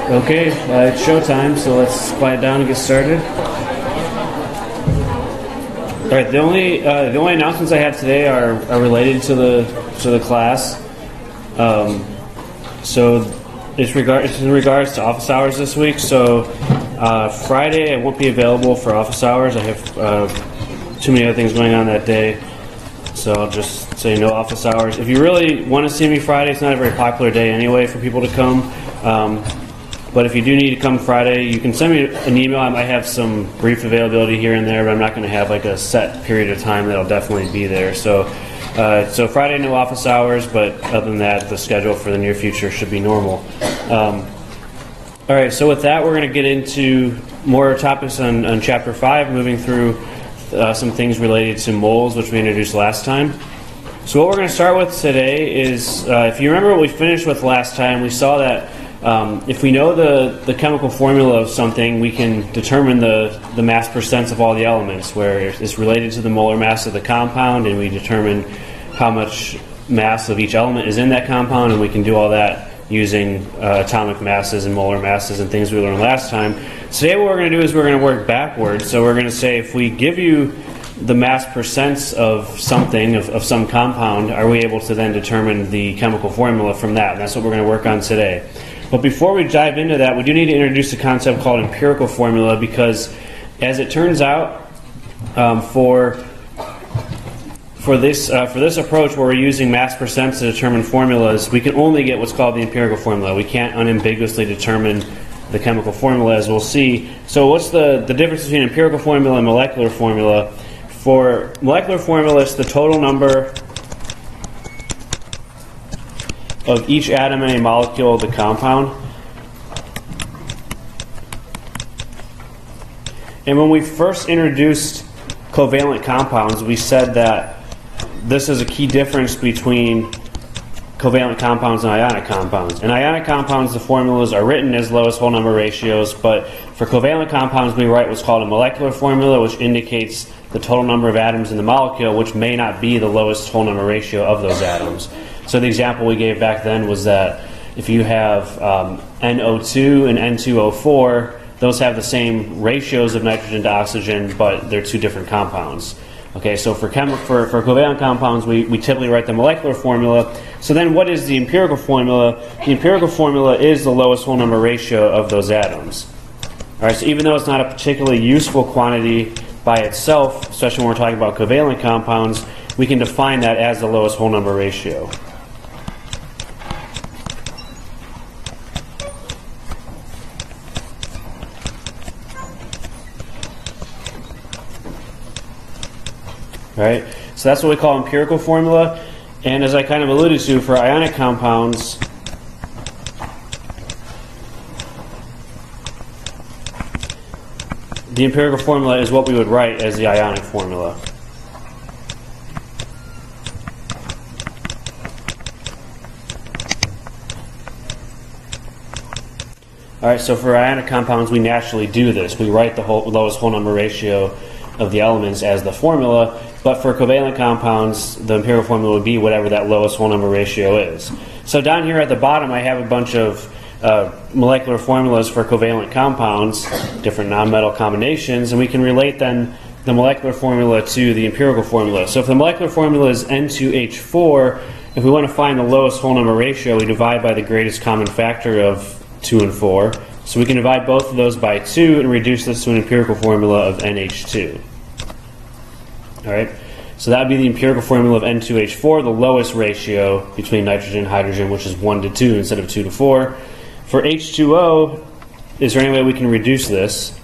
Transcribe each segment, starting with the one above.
Okay, it's showtime, so let's quiet down and get started. All right, the only announcements I have today are related to the class. So it's in regards to office hours this week. So Friday I won't be available for office hours. I have too many other things going on that day, so I'll just say no office hours. If you really want to see me Friday, it's not a very popular day anyway for people to come. But if you do need to come Friday, you can send me an email. I might have some brief availability here and there, but I'm not going to have like a set period of time that'll definitely be there. So Friday, no office hours, but other than that, the schedule for the near future should be normal. All right, so with that, we're going to get into more topics on Chapter 5, moving through some things related to moles, which we introduced last time. So what we're going to start with today is, if you remember what we finished with last time, we saw that if we know the chemical formula of something, we can determine the mass percents of all the elements, where it's related to the molar mass of the compound, and we determine how much mass of each element is in that compound, and we can do all that using atomic masses and molar masses and things we learned last time. Today what we're going to do is we're going to work backwards. So we're going to say if we give you the mass percents of something, of some compound, are we able to then determine the chemical formula from that? And that's what we're going to work on today. But before we dive into that, we do need to introduce a concept called empirical formula, because as it turns out, for this approach where we're using mass percents to determine formulas, we can only get what's called the empirical formula. We can't unambiguously determine the chemical formula, as we'll see. So what's the difference between empirical formula and molecular formula? For molecular formula, it's the total number of each atom in a molecule of the compound. And when we first introduced covalent compounds, we said that this is a key difference between covalent compounds and ionic compounds. In ionic compounds, the formulas are written as lowest whole number ratios, but for covalent compounds, we write what's called a molecular formula, which indicates the total number of atoms in the molecule, which may not be the lowest whole number ratio of those atoms. So the example we gave back then was that if you have NO2 and N2O4, those have the same ratios of nitrogen to oxygen, but they're two different compounds. Okay, so for covalent compounds, we typically write the molecular formula. So then what is the empirical formula? The empirical formula is the lowest whole number ratio of those atoms. All right, so even though it's not a particularly useful quantity by itself, especially when we're talking about covalent compounds, we can define that as the lowest whole number ratio. Right? So that's what we call empirical formula. And as I kind of alluded to, for ionic compounds, the empirical formula is what we would write as the ionic formula. All right, so for ionic compounds, we naturally do this. We write the lowest whole number ratio of the elements as the formula. But for covalent compounds, the empirical formula would be whatever that lowest whole number ratio is. So down here at the bottom, I have a bunch of molecular formulas for covalent compounds, different nonmetal combinations, and we can relate then the molecular formula to the empirical formula. So if the molecular formula is N2H4, if we want to find the lowest whole number ratio, we divide by the greatest common factor of 2 and 4. So we can divide both of those by 2 and reduce this to an empirical formula of NH2. All right, so that would be the empirical formula of N2H4, the lowest ratio between nitrogen and hydrogen, which is 1 to 2 instead of 2 to 4. For H2O, is there any way we can reduce this?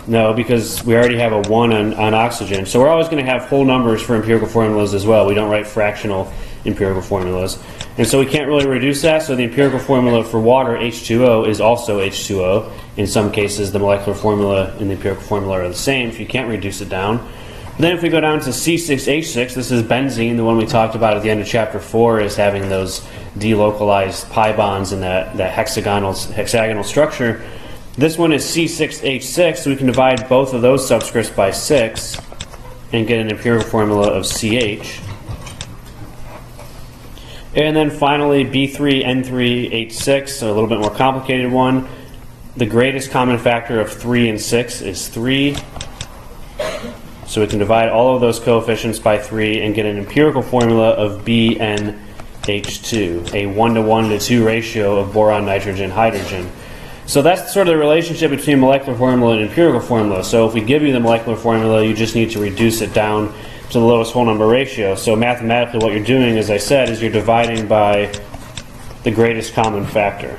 No, because we already have a 1 on oxygen. So we're always going to have whole numbers for empirical formulas as well. We don't write fractional empirical formulas. And so we can't really reduce that, so the empirical formula for water, H2O, is also H2O. In some cases, the molecular formula and the empirical formula are the same if you can't reduce it down. Then if we go down to C6H6, this is benzene, the one we talked about at the end of Chapter 4, is having those delocalized pi bonds in that hexagonal structure. This one is C6H6, so we can divide both of those subscripts by 6 and get an empirical formula of CH. And then finally B3N3H6, so a little bit more complicated one. the greatest common factor of 3 and 6 is 3. So we can divide all of those coefficients by 3 and get an empirical formula of BnH2, a 1:1 to 2 ratio of boron, nitrogen, hydrogen. So that's sort of the relationship between molecular formula and empirical formula. So if we give you the molecular formula, you just need to reduce it down to the lowest whole number ratio. So mathematically what you're doing, as I said, is you're dividing by the greatest common factor.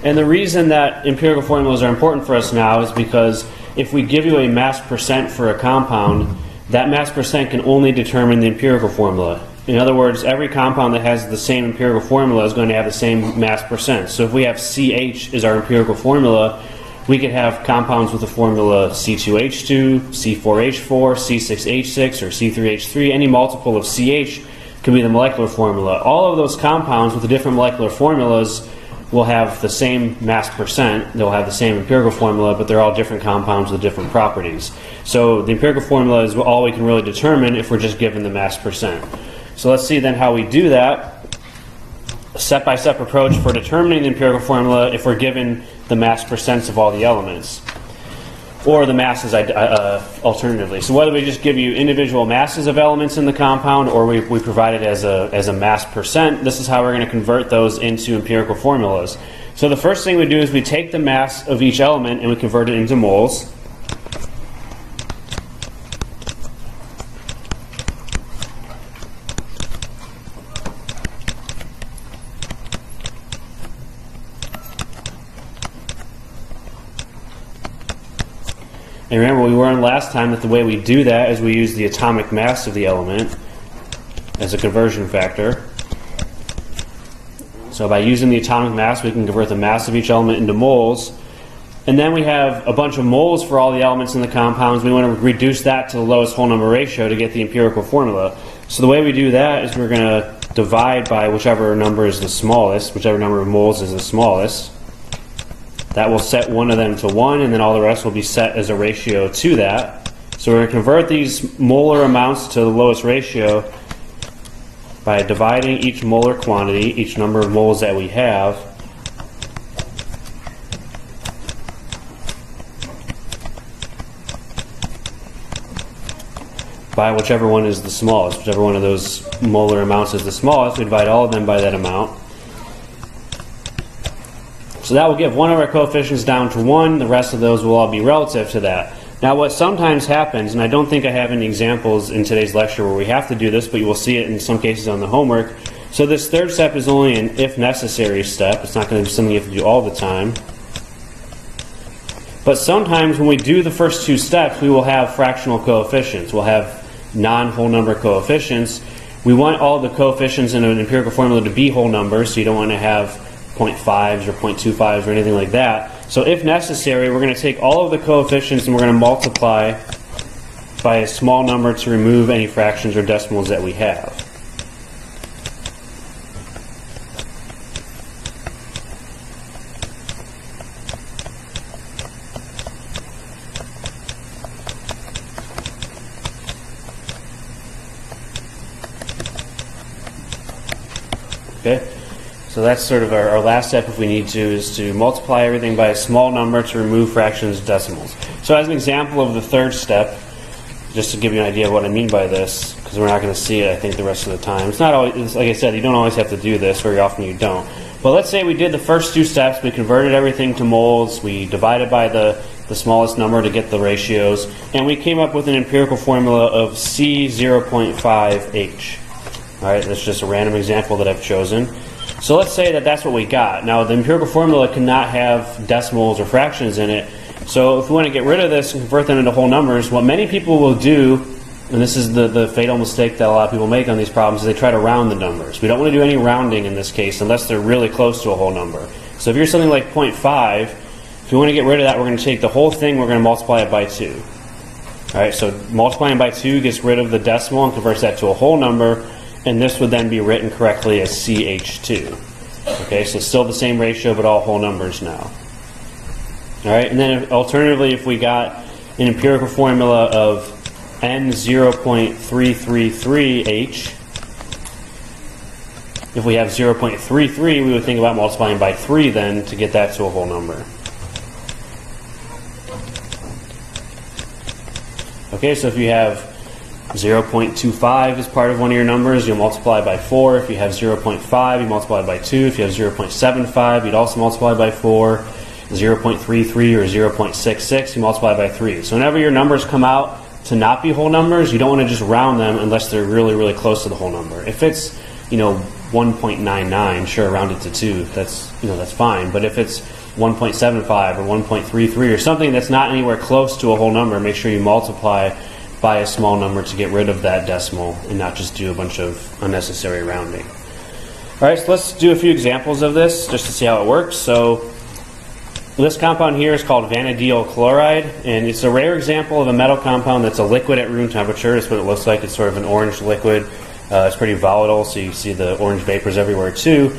And the reason that empirical formulas are important for us now is because if we give you a mass percent for a compound, that mass percent can only determine the empirical formula. In other words, every compound that has the same empirical formula is going to have the same mass percent. So if we have CH as our empirical formula, we could have compounds with the formula C2H2, C4H4, C6H6, or C3H3. Any multiple of CH could be the molecular formula. All of those compounds with the different molecular formulas will have the same mass percent, they'll have the same empirical formula, but they're all different compounds with different properties. So the empirical formula is all we can really determine if we're just given the mass percent. So let's see then how we do that. A step-by-step approach for determining the empirical formula if we're given the mass percents of all the elements, or the masses alternatively. So whether we just give you individual masses of elements in the compound or we provide it as a mass percent, this is how we're going to convert those into empirical formulas. So the first thing we do is we take the mass of each element and we convert it into moles. And remember, we learned last time that the way we do that is we use the atomic mass of the element as a conversion factor. So by using the atomic mass, we can convert the mass of each element into moles. And then we have a bunch of moles for all the elements in the compounds. We want to reduce that to the lowest whole number ratio to get the empirical formula. So the way we do that is we're going to divide by whichever number is the smallest, whichever number of moles is the smallest. That will set one of them to 1, and then all the rest will be set as a ratio to that. So we're going to convert these molar amounts to the lowest ratio by dividing each molar quantity, each number of moles that we have, by whichever one is the smallest. Whichever one of those molar amounts is the smallest, we divide all of them by that amount. So that will give one of our coefficients down to 1. The rest of those will all be relative to that. Now what sometimes happens, and I don't think I have any examples in today's lecture where we have to do this, but you will see it in some cases on the homework. So this third step is only an if necessary step. It's not going to be something you have to do all the time. But sometimes when we do the first two steps, we will have fractional coefficients. We'll have non-whole number coefficients. We want all the coefficients in an empirical formula to be whole numbers, so you don't want to have 0.5s or 0.25s or anything like that. So if necessary, we're going to take all of the coefficients and we're going to multiply by a small number to remove any fractions or decimals that we have. Okay? So that's sort of our last step, if we need to, is to multiply everything by a small number to remove fractions and decimals. So as an example of the third step, just to give you an idea of what I mean by this, because we're not going to see it, I think, the rest of the time. It's not always, like I said, you don't always have to do this. Very often you don't. But let's say we did the first two steps. We converted everything to moles. We divided by the smallest number to get the ratios. And we came up with an empirical formula of C0.5H. All right, that's just a random example that I've chosen. So let's say that that's what we got. Now, the empirical formula cannot have decimals or fractions in it. So if we want to get rid of this and convert them into whole numbers, what many people will do, and this is the fatal mistake that a lot of people make on these problems, is they try to round the numbers. We don't want to do any rounding in this case unless they're really close to a whole number. So if you're something like 0.5, if we want to get rid of that, we're going to take the whole thing, we're going to multiply it by 2. All right, so multiplying by 2 gets rid of the decimal and converts that to a whole number. And this would then be written correctly as CH2. Okay, so still the same ratio, but all whole numbers now. All right, and then alternatively, if we got an empirical formula of N0.333H. If we have 0.33, we would think about multiplying by 3 then to get that to a whole number. Okay, so if you have 0.25 as part of one of your numbers, you'll multiply by 4. If you have 0.5, you multiply by 2. If you have 0.75, you'd also multiply by 4. 0.33 or 0.66, you multiply by 3. So whenever your numbers come out to not be whole numbers, you don't want to just round them unless they're really, really close to the whole number. If it's, 1.99, sure, round it to 2. That's fine. But if it's 1.75 or 1.33 or something that's not anywhere close to a whole number, make sure you multiply by a small number to get rid of that decimal and not just do a bunch of unnecessary rounding. All right, so let's do a few examples of this just to see how it works. So this compound here is called vanadilyl chloride, and it's a rare example of a metal compound that's a liquid at room temperature. That's what it looks like. It's sort of an orange liquid. It's pretty volatile, so you see the orange vapors everywhere too.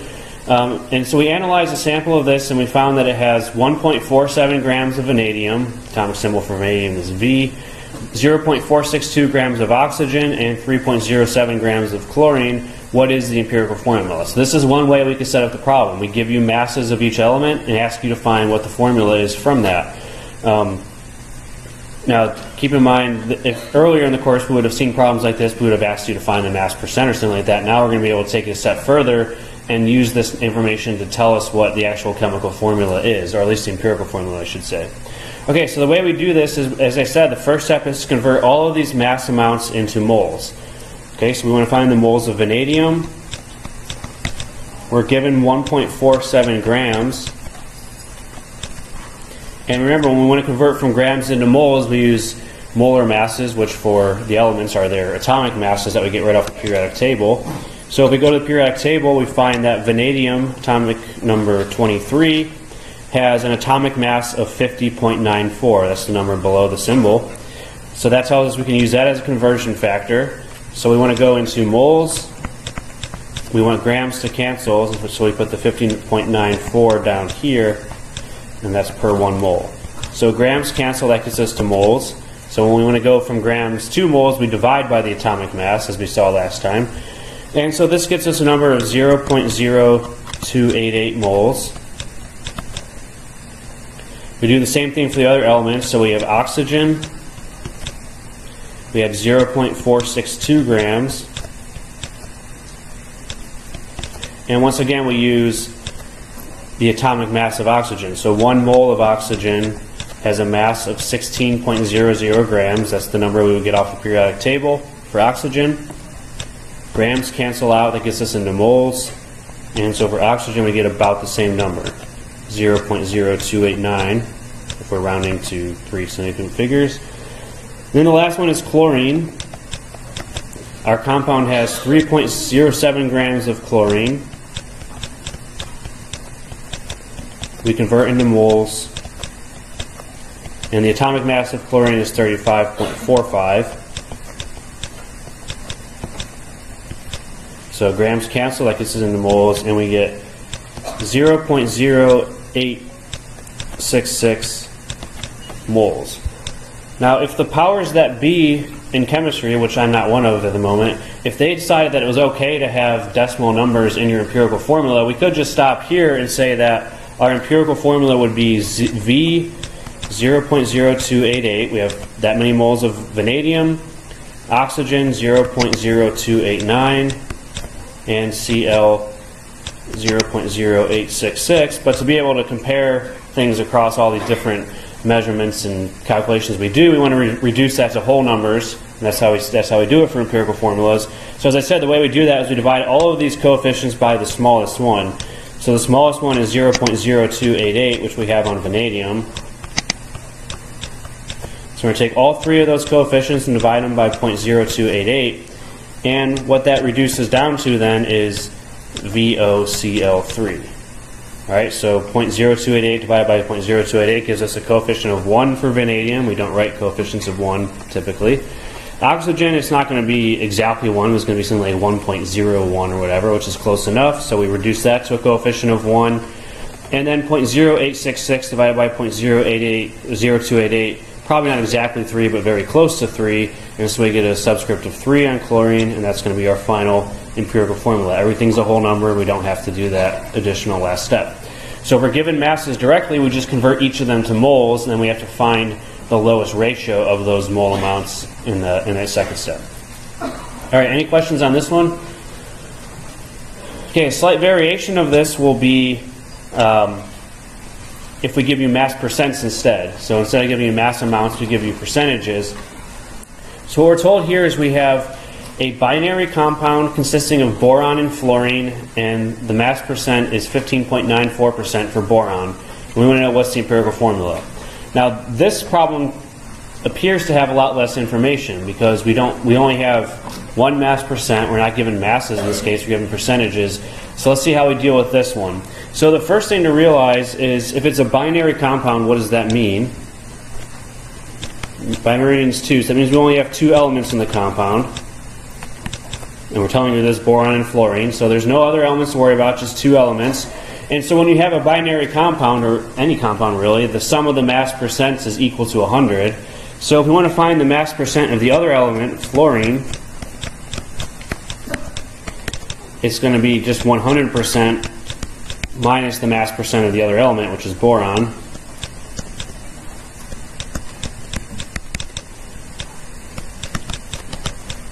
And so we analyzed a sample of this, and we found that it has 1.47 grams of vanadium. Atomic symbol for vanadium is V. 0.462 grams of oxygen and 3.07 grams of chlorine. What is the empirical formula? So this is one way we could set up the problem. We give you masses of each element and ask you to find what the formula is from that. Now, keep in mind that if earlier in the course we would have seen problems like this, we would have asked you to find the mass percent or something like that. Now we're going to be able to take it a step further and use this information to tell us what the actual chemical formula is, or at least the empirical formula, I should say. Okay, so the way we do this is, as I said, the first step is to convert all of these mass amounts into moles. Okay, so we want to find the moles of vanadium. We're given 1.47 grams. And remember, when we want to convert from grams into moles, we use molar masses, which for the elements are their atomic masses that we get right off the periodic table. So if we go to the periodic table, we find that vanadium, atomic number 23, has an atomic mass of 50.94. That's the number below the symbol. So that tells us we can use that as a conversion factor. So we want to go into moles. We want grams to cancel, so we put the 15.94 down here, and that's per 1 mole. So grams cancel, that gets us to moles. So when we want to go from grams to moles, we divide by the atomic mass, as we saw last time. And so this gets us a number of 0.0288 moles. We do the same thing for the other elements. So we have oxygen. We have 0.462 grams. And once again, we use the atomic mass of oxygen. So 1 mole of oxygen has a mass of 16.00 grams. That's the number we would get off the periodic table for oxygen. Grams cancel out, that gets us into moles. And so for oxygen, we get about the same number, 0.0289, if we're rounding to 3 significant figures. Then the last one is chlorine. Our compound has 3.07 grams of chlorine. We convert into moles, and the atomic mass of chlorine is 35.45. So grams cancel, that gets us into moles, and we get 0.0866 moles. Now, if the powers that be in chemistry, which I'm not one of at the moment, if they decided that it was okay to have decimal numbers in your empirical formula, we could just stop here and say that our empirical formula would be V 0.0288. We have that many moles of vanadium, oxygen 0.0289, and Cl 0.0866. But to be able to compare things across all these different measurements and calculations we do, we want to reduce that to whole numbers. And that's how we do it for empirical formulas. So as I said, the way we do that is we divide all of these coefficients by the smallest one. So the smallest one is 0.0288, which we have on vanadium. So we're going to take all 3 of those coefficients and divide them by 0.0288. And what that reduces down to then is VOCl3. Alright, so 0.0288 divided by 0.0288 gives us a coefficient of 1 for vanadium. We don't write coefficients of 1 typically. Oxygen, it's not going to be exactly 1. It's going to be something like 1.01 or whatever, which is close enough. So we reduce that to a coefficient of 1. And then 0.0866 divided by 0.0288 probably not exactly 3, but very close to 3, and so we get a subscript of 3 on chlorine, and that's going to be our final empirical formula. Everything's a whole number, we don't have to do that additional last step. So if we're given masses directly, we just convert each of them to moles, and then we have to find the lowest ratio of those mole amounts in that second step. All right, any questions on this one? Okay, a slight variation of this will be if we give you mass percents instead. So instead of giving you mass amounts, we give you percentages. So what we're told here is we have a binary compound consisting of boron and fluorine, and the mass percent is 15.94% for boron. And we want to know what's the empirical formula. Now, this problem appears to have a lot less information because we only have one mass percent. We're not given masses in this case, we're given percentages. So let's see how we deal with this one. So the first thing to realize is if it's a binary compound, what does that mean? Binary means 2, so that means we only have 2 elements in the compound. And we're telling you this boron and fluorine, so there's no other elements to worry about, just 2 elements. And so when you have a binary compound, or any compound really, the sum of the mass percents is equal to 100. So if we want to find the mass percent of the other element, fluorine, it's going to be just 100% minus the mass percent of the other element, which is boron.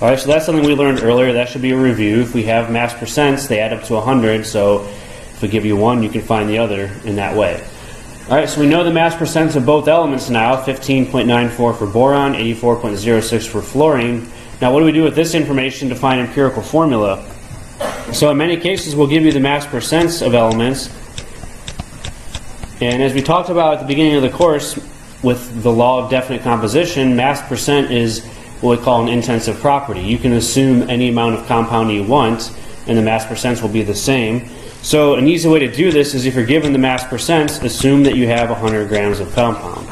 Alright, so that's something we learned earlier. That should be a review. If we have mass percents, they add up to 100, so if we give you one, you can find the other in that way. Alright, so we know the mass percents of both elements now, 15.94 for boron, 84.06 for fluorine. Now what do we do with this information to find empirical formula? So in many cases, we'll give you the mass percents of elements. And as we talked about at the beginning of the course, with the law of definite composition, mass percent is what we call an intensive property. You can assume any amount of compound you want, and the mass percents will be the same. So an easy way to do this is if you're given the mass percents, assume that you have 100 grams of compound.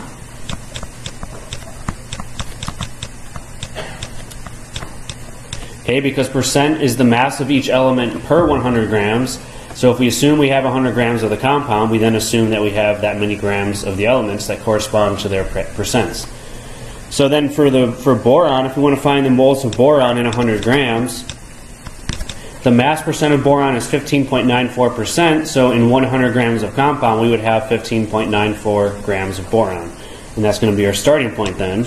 Okay, because percent is the mass of each element per 100 grams. So if we assume we have 100 grams of the compound, we then assume that we have that many grams of the elements that correspond to their percents. So then for boron, if we want to find the moles of boron in 100 grams, the mass percent of boron is 15.94%. So in 100 grams of compound, we would have 15.94 grams of boron. And that's going to be our starting point then.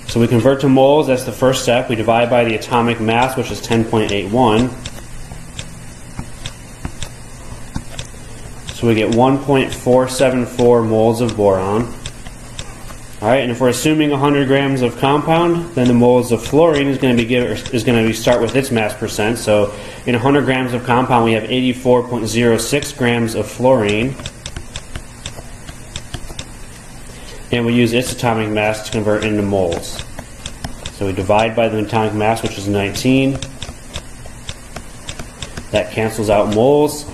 So we convert to moles, that's the first step. We divide by the atomic mass, which is 10.81. So we get 1.474 moles of boron. Alright, and if we're assuming 100 grams of compound, then the moles of fluorine is going to start with its mass percent. So in 100 grams of compound, we have 84.06 grams of fluorine. And we use its atomic mass to convert into moles. So we divide by the atomic mass, which is 19. That cancels out moles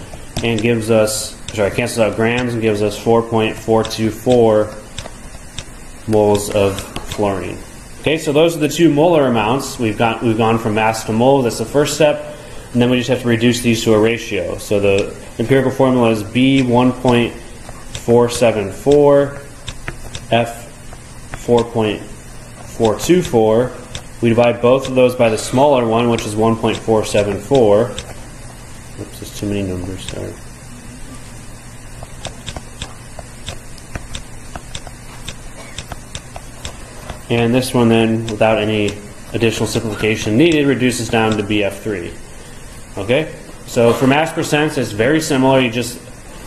and gives us, cancels out grams and gives us 4.424 moles of fluorine. Okay, so those are the 2 molar amounts. We've gone from mass to mole. That's the first step. And then we just have to reduce these to a ratio. So the empirical formula is B 1.474. F 4.424. We divide both of those by the smaller one, which is 1.474. Oops, there's too many numbers, sorry. And this one then, without any additional simplification needed, reduces down to BF3. Okay? So for mass percents, it's very similar. You just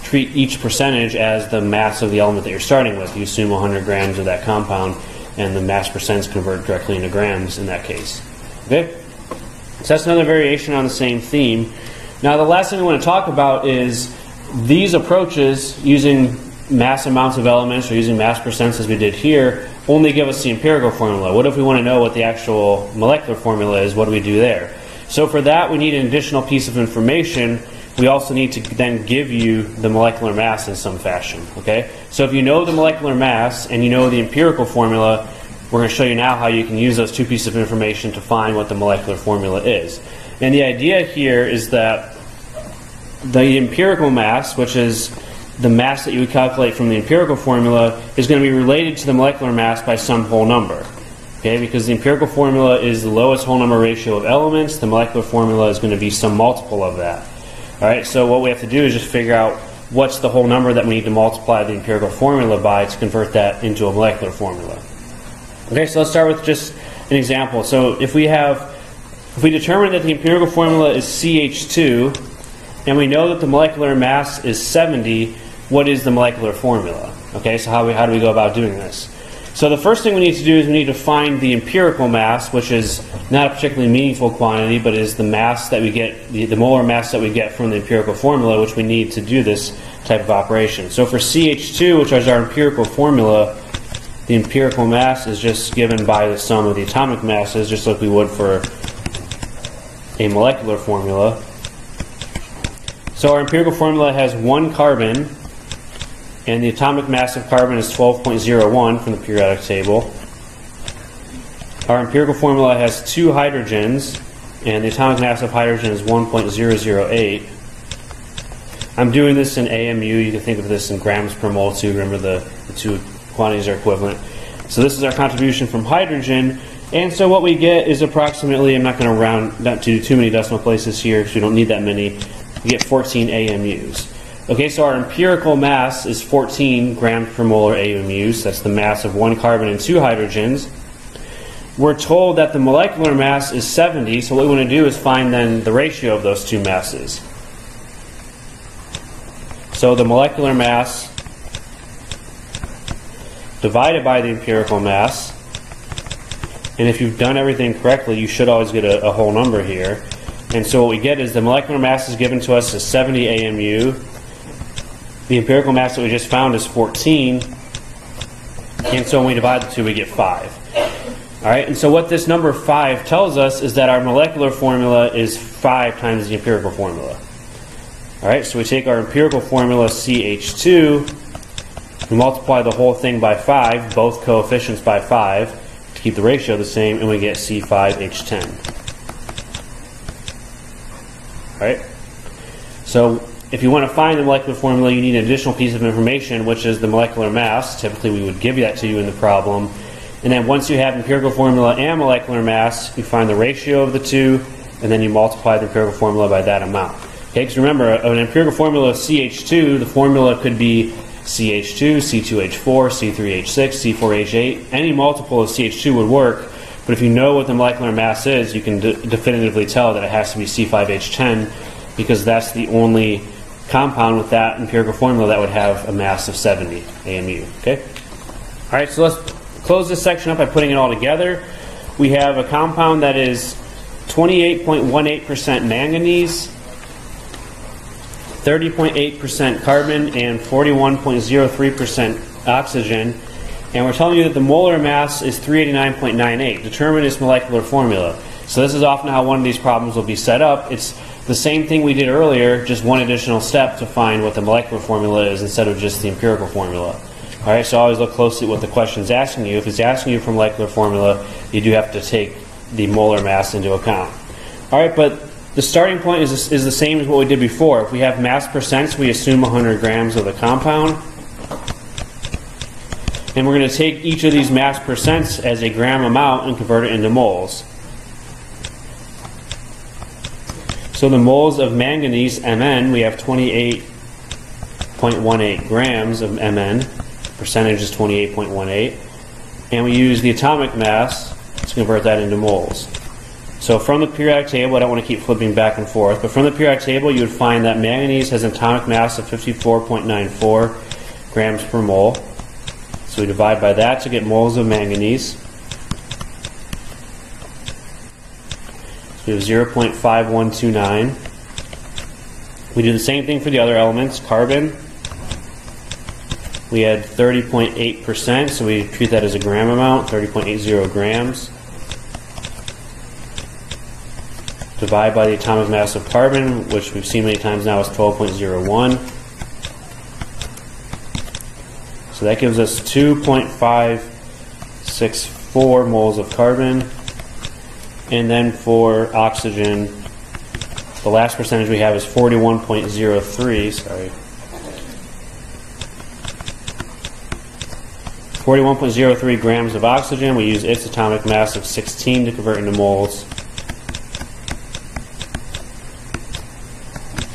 treat each percentage as the mass of the element that you're starting with. You assume 100 grams of that compound, and the mass percents convert directly into grams in that case. Okay? So that's another variation on the same theme. Now the last thing we want to talk about is these approaches, using mass amounts of elements or using mass percents as we did here, only give us the empirical formula. What if we want to know what the actual molecular formula is? What do we do there? So for that, we need an additional piece of information. We also need to then give you the molecular mass in some fashion. Okay? So if you know the molecular mass and you know the empirical formula, we're going to show you now how you can use those 2 pieces of information to find what the molecular formula is. And the idea here is that the empirical mass, which is the mass that you would calculate from the empirical formula, is going to be related to the molecular mass by some whole number. Okay, because the empirical formula is the lowest whole number ratio of elements, the molecular formula is going to be some multiple of that. Alright, so what we have to do is just figure out what's the whole number that we need to multiply the empirical formula by to convert that into a molecular formula. Okay, so let's start with just an example. So if we determine that the empirical formula is CH2, and we know that the molecular mass is 70, what is the molecular formula? Okay, so how do we go about doing this? So the first thing we need to do is we need to find the empirical mass, which is not a particularly meaningful quantity, but is the mass that we get, the molar mass that we get from the empirical formula, which we need to do this type of operation. So for CH2, which is our empirical formula, the empirical mass is just given by the sum of the atomic masses, just like we would for a molecular formula. So our empirical formula has 1 carbon, and the atomic mass of carbon is 12.01 from the periodic table. Our empirical formula has 2 hydrogens, and the atomic mass of hydrogen is 1.008. I'm doing this in AMU. You can think of this in grams per mole too. Remember the two quantities are equivalent. So this is our contribution from hydrogen, and so what we get is approximately, I'm not going to round not to too many decimal places here because we don't need that many, we get 14 AMUs. Okay, so our empirical mass is 14 grams per molar AMUs. That's the mass of 1 carbon and 2 hydrogens. We're told that the molecular mass is 70, so what we want to do is find then the ratio of those two masses. So the molecular mass divided by the empirical mass, and if you've done everything correctly, you should always get a whole number here. And so what we get is the molecular mass is given to us as 70 AMU. The empirical mass that we just found is 14, and so when we divide the two, we get 5. Alright, and so what this number 5 tells us is that our molecular formula is 5 times the empirical formula. Alright, so we take our empirical formula CH2, we multiply the whole thing by 5, both coefficients by 5, to keep the ratio the same, and we get C5H10. Alright, so if you want to find the molecular formula, you need an additional piece of information, which is the molecular mass. Typically, we would give that to you in the problem. And then once you have empirical formula and molecular mass, you find the ratio of the two, and then you multiply the empirical formula by that amount. Okay, because remember, an empirical formula of CH2, the formula could be CH2, C2H4, C3H6, C4H8. Any multiple of CH2 would work, but if you know what the molecular mass is, you can definitively tell that it has to be C5H10, because that's the only compound with that empirical formula that would have a mass of 70 AMU. Okay? Alright, so let's close this section up by putting it all together. We have a compound that is 28.18% manganese, 30.8% carbon, and 41.03% oxygen. And we're telling you that the molar mass is 389.98. Determine its molecular formula. So this is often how one of these problems will be set up. It's the same thing we did earlier, just one additional step to find what the molecular formula is instead of just the empirical formula. Alright, so always look closely at what the question is asking you. If it's asking you for molecular formula, you do have to take the molar mass into account. Alright, but the starting point is the same as what we did before. If we have mass percents, we assume 100 grams of the compound. And we're going to take each of these mass percents as a gram amount and convert it into moles. So the moles of manganese, Mn, we have 28.18 grams of Mn. Percentage is 28.18. And we use the atomic mass to convert that into moles. So from the periodic table, I don't want to keep flipping back and forth, but from the periodic table you would find that manganese has an atomic mass of 54.94 grams per mole. So we divide by that to get moles of manganese. So we have 0.5129. We do the same thing for the other elements. Carbon, we had 30.8%, so we treat that as a gram amount, 30.80 grams. Divide by the atomic mass of carbon, which we've seen many times now is 12.01. So that gives us 2.564 moles of carbon. And then for oxygen, The last percentage we have is 41.03, sorry. 41.03 grams of oxygen. We use its atomic mass of 16 to convert into moles.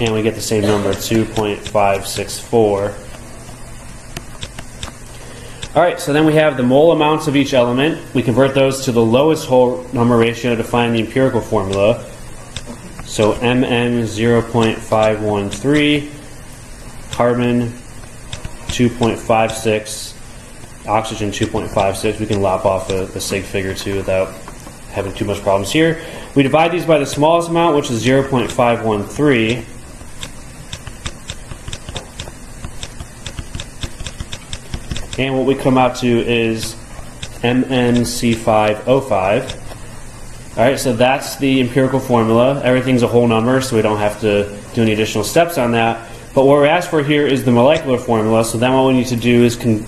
And we get the same number, 2.564. Alright, so then we have the mole amounts of each element. We convert those to the lowest whole number ratio to find the empirical formula. So Mn 0.513, carbon 2.56, oxygen 2.56. We can lop off the sig figure too without having too much problems here. We divide these by the smallest amount, which is 0.513. And what we come out to is MnC5O5. Alright, so that's the empirical formula. Everything's a whole number, so we don't have to do any additional steps on that. But what we're asked for here is the molecular formula, so then what we need to do is compare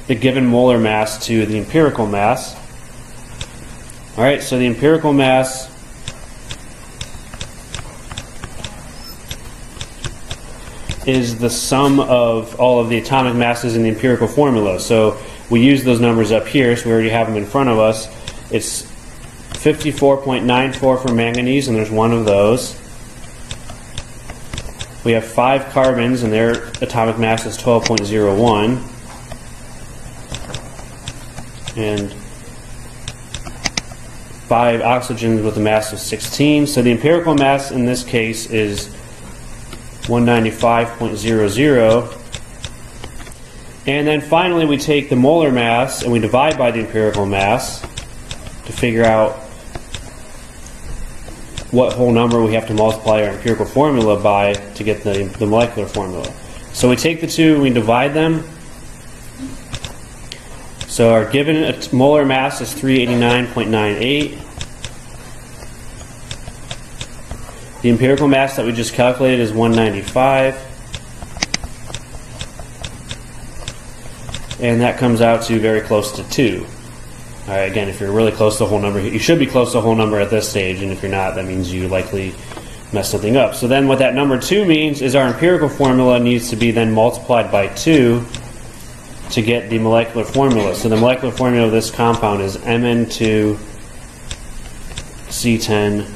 the given molar mass to the empirical mass. Alright, so the empirical mass is the sum of all of the atomic masses in the empirical formula. So we use those numbers up here, so we already have them in front of us. It's 54.94 for manganese, and there's one of those. We have 5 carbons, and their atomic mass is 12.01. And 5 oxygens with a mass of 16. So the empirical mass in this case is 195.00. And then finally we take the molar mass and we divide by the empirical mass to figure out what whole number we have to multiply our empirical formula by to get the molecular formula. So we take the two and we divide them. So our given molar mass is 389.98. The empirical mass that we just calculated is 195. And that comes out to very close to 2. Alright, again, if you're really close to the whole number, you should be close to the whole number at this stage, and if you're not, that means you likely messed something up. So then what that number 2 means is our empirical formula needs to be then multiplied by 2 to get the molecular formula. So the molecular formula of this compound is Mn2C10O10.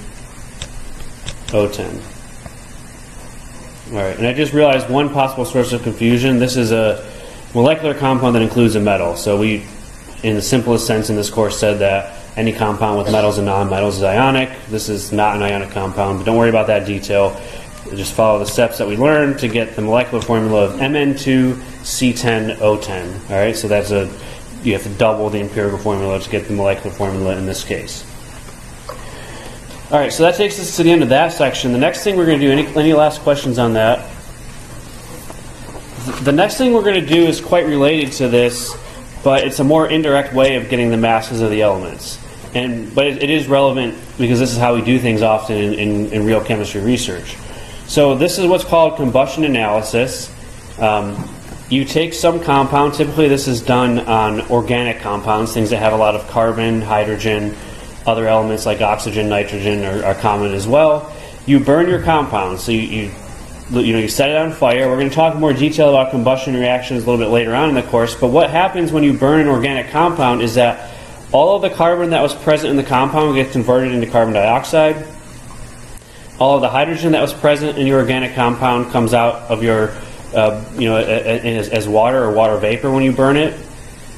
Alright, and I just realized one possible source of confusion. This is a molecular compound that includes a metal. So we, in the simplest sense in this course, said that any compound with metals and nonmetals is ionic. This is not an ionic compound, but don't worry about that detail. Just follow the steps that we learned to get the molecular formula of Mn2C10O10. Alright, so that's you have to double the empirical formula to get the molecular formula in this case. Alright, so that takes us to the end of that section. The next thing we're going to do, any last questions on that? The next thing we're going to do is quite related to this, but it's a more indirect way of getting the masses of the elements. But it is relevant because this is how we do things often in real chemistry research. So this is what's called combustion analysis. You take some compound, typically this is done on organic compounds, things that have a lot of carbon, hydrogen, other elements like oxygen, nitrogen are common as well. You burn your compound, so you set it on fire. We're going to talk in more detail about combustion reactions a little bit later on in the course, but what happens when you burn an organic compound is that all of the carbon that was present in the compound gets converted into carbon dioxide. All of the hydrogen that was present in your organic compound comes out of your, as water or water vapor when you burn it.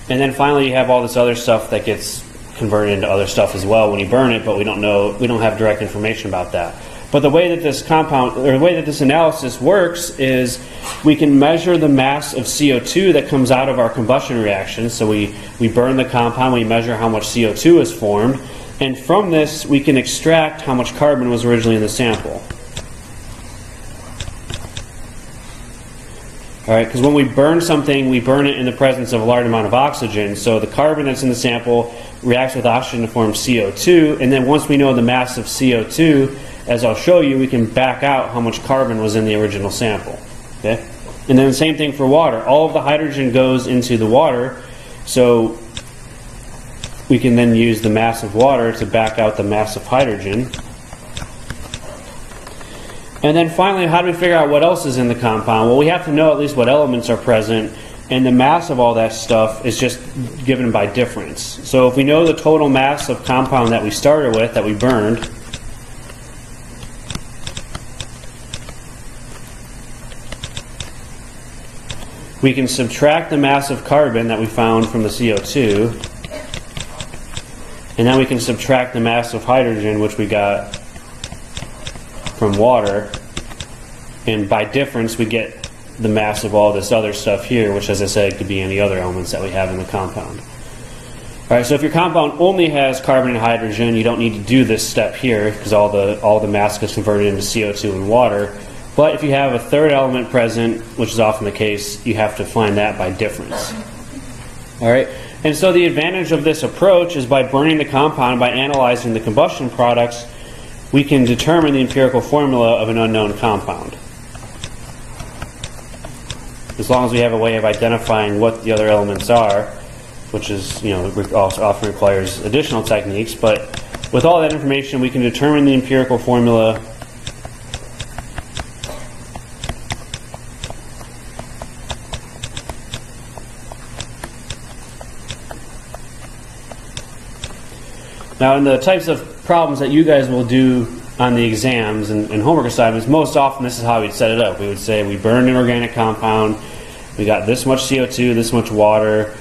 And then finally you have all this other stuff that gets converted into other stuff as well when you burn it, but we don't have direct information about that. But the way that this analysis works is we can measure the mass of CO2 that comes out of our combustion reaction. So we burn the compound, we measure how much CO2 is formed, and from this we can extract how much carbon was originally in the sample. Alright, because when we burn something, we burn it in the presence of a large amount of oxygen. So the carbon that's in the sample reacts with oxygen to form CO2, and then once we know the mass of CO2, as I'll show you, we can back out how much carbon was in the original sample. Okay? And then the same thing for water. All of the hydrogen goes into the water, so we can then use the mass of water to back out the mass of hydrogen. And then finally, how do we figure out what else is in the compound? Well, we have to know at least what elements are present, and the mass of all that stuff is just given by difference. So if we know the total mass of compound that we started with, that we burned, we can subtract the mass of carbon that we found from the CO2, and then we can subtract the mass of hydrogen, which we got from water, and by difference we get the mass of all this other stuff here, which, as I said, could be any other elements that we have in the compound. Alright, so if your compound only has carbon and hydrogen, you don't need to do this step here, because all the mass gets converted into CO2 and water. But if you have a third element present, which is often the case, you have to find that by difference. Alright, and so the advantage of this approach is by burning the compound, by analyzing the combustion products, we can determine the empirical formula of an unknown compound. As long as we have a way of identifying what the other elements are, which is, also often requires additional techniques, but with all that information we can determine the empirical formula Now, in the types of problems that you guys will do on the exams and homework assignments, most often this is how we'd set it up. We would say we burned an organic compound, we got this much CO2, this much water,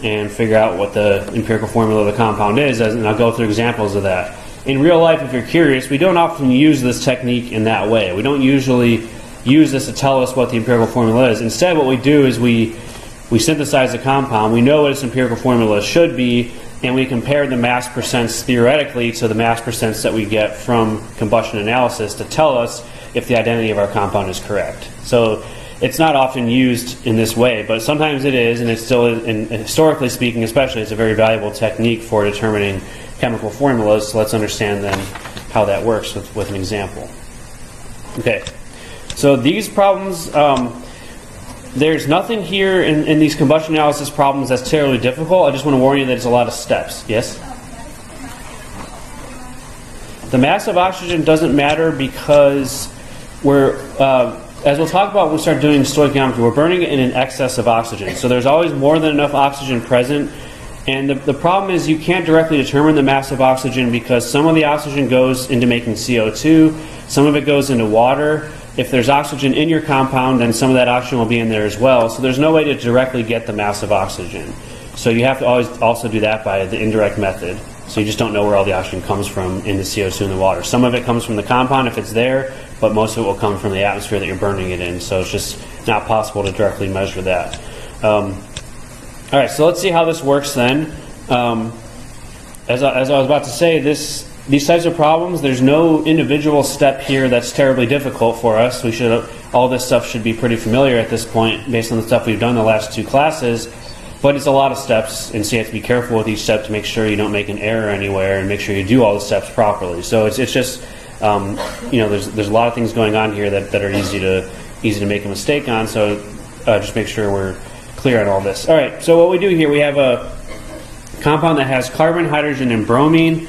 and figure out what the empirical formula of the compound is, and I'll go through examples of that. In real life, if you're curious, we don't often use this technique in that way. We don't usually use this to tell us what the empirical formula is. Instead, what we do is we synthesize a compound, we know what its empirical formula should be, and we compare the mass percents theoretically to the mass percents that we get from combustion analysis to tell us if the identity of our compound is correct. So it's not often used in this way, but sometimes it is, and it's still, and historically speaking especially, it's a very valuable technique for determining chemical formulas. So let's understand then how that works with an example. Okay, so these problems, there's nothing here in these combustion analysis problems that's terribly difficult. I just want to warn you that it's a lot of steps. Yes? The mass of oxygen doesn't matter because as we'll talk about when we start doing stoichiometry, we're burning it in an excess of oxygen. So there's always more than enough oxygen present. And the problem is you can't directly determine the mass of oxygen because some of the oxygen goes into making CO2, some of it goes into water. If there's oxygen in your compound, then some of that oxygen will be in there as well. So there's no way to directly get the mass of oxygen. So you have to always also do that by the indirect method. So you just don't know where all the oxygen comes from in the CO2 and the water. Some of it comes from the compound if it's there, but most of it will come from the atmosphere that you're burning it in. So it's just not possible to directly measure that. All right, so let's see how this works then. As I was about to say, these types of problems, there's no individual step here that's terribly difficult for us. All this stuff should be pretty familiar at this point based on the stuff we've done the last two classes. But it's a lot of steps, and so you have to be careful with each step to make sure you don't make an error anywhere and make sure you do all the steps properly. So it's just, there's a lot of things going on here that are easy to make a mistake on. So just make sure we're clear on all this. All right. So what we do here, we have a compound that has carbon, hydrogen, and bromine,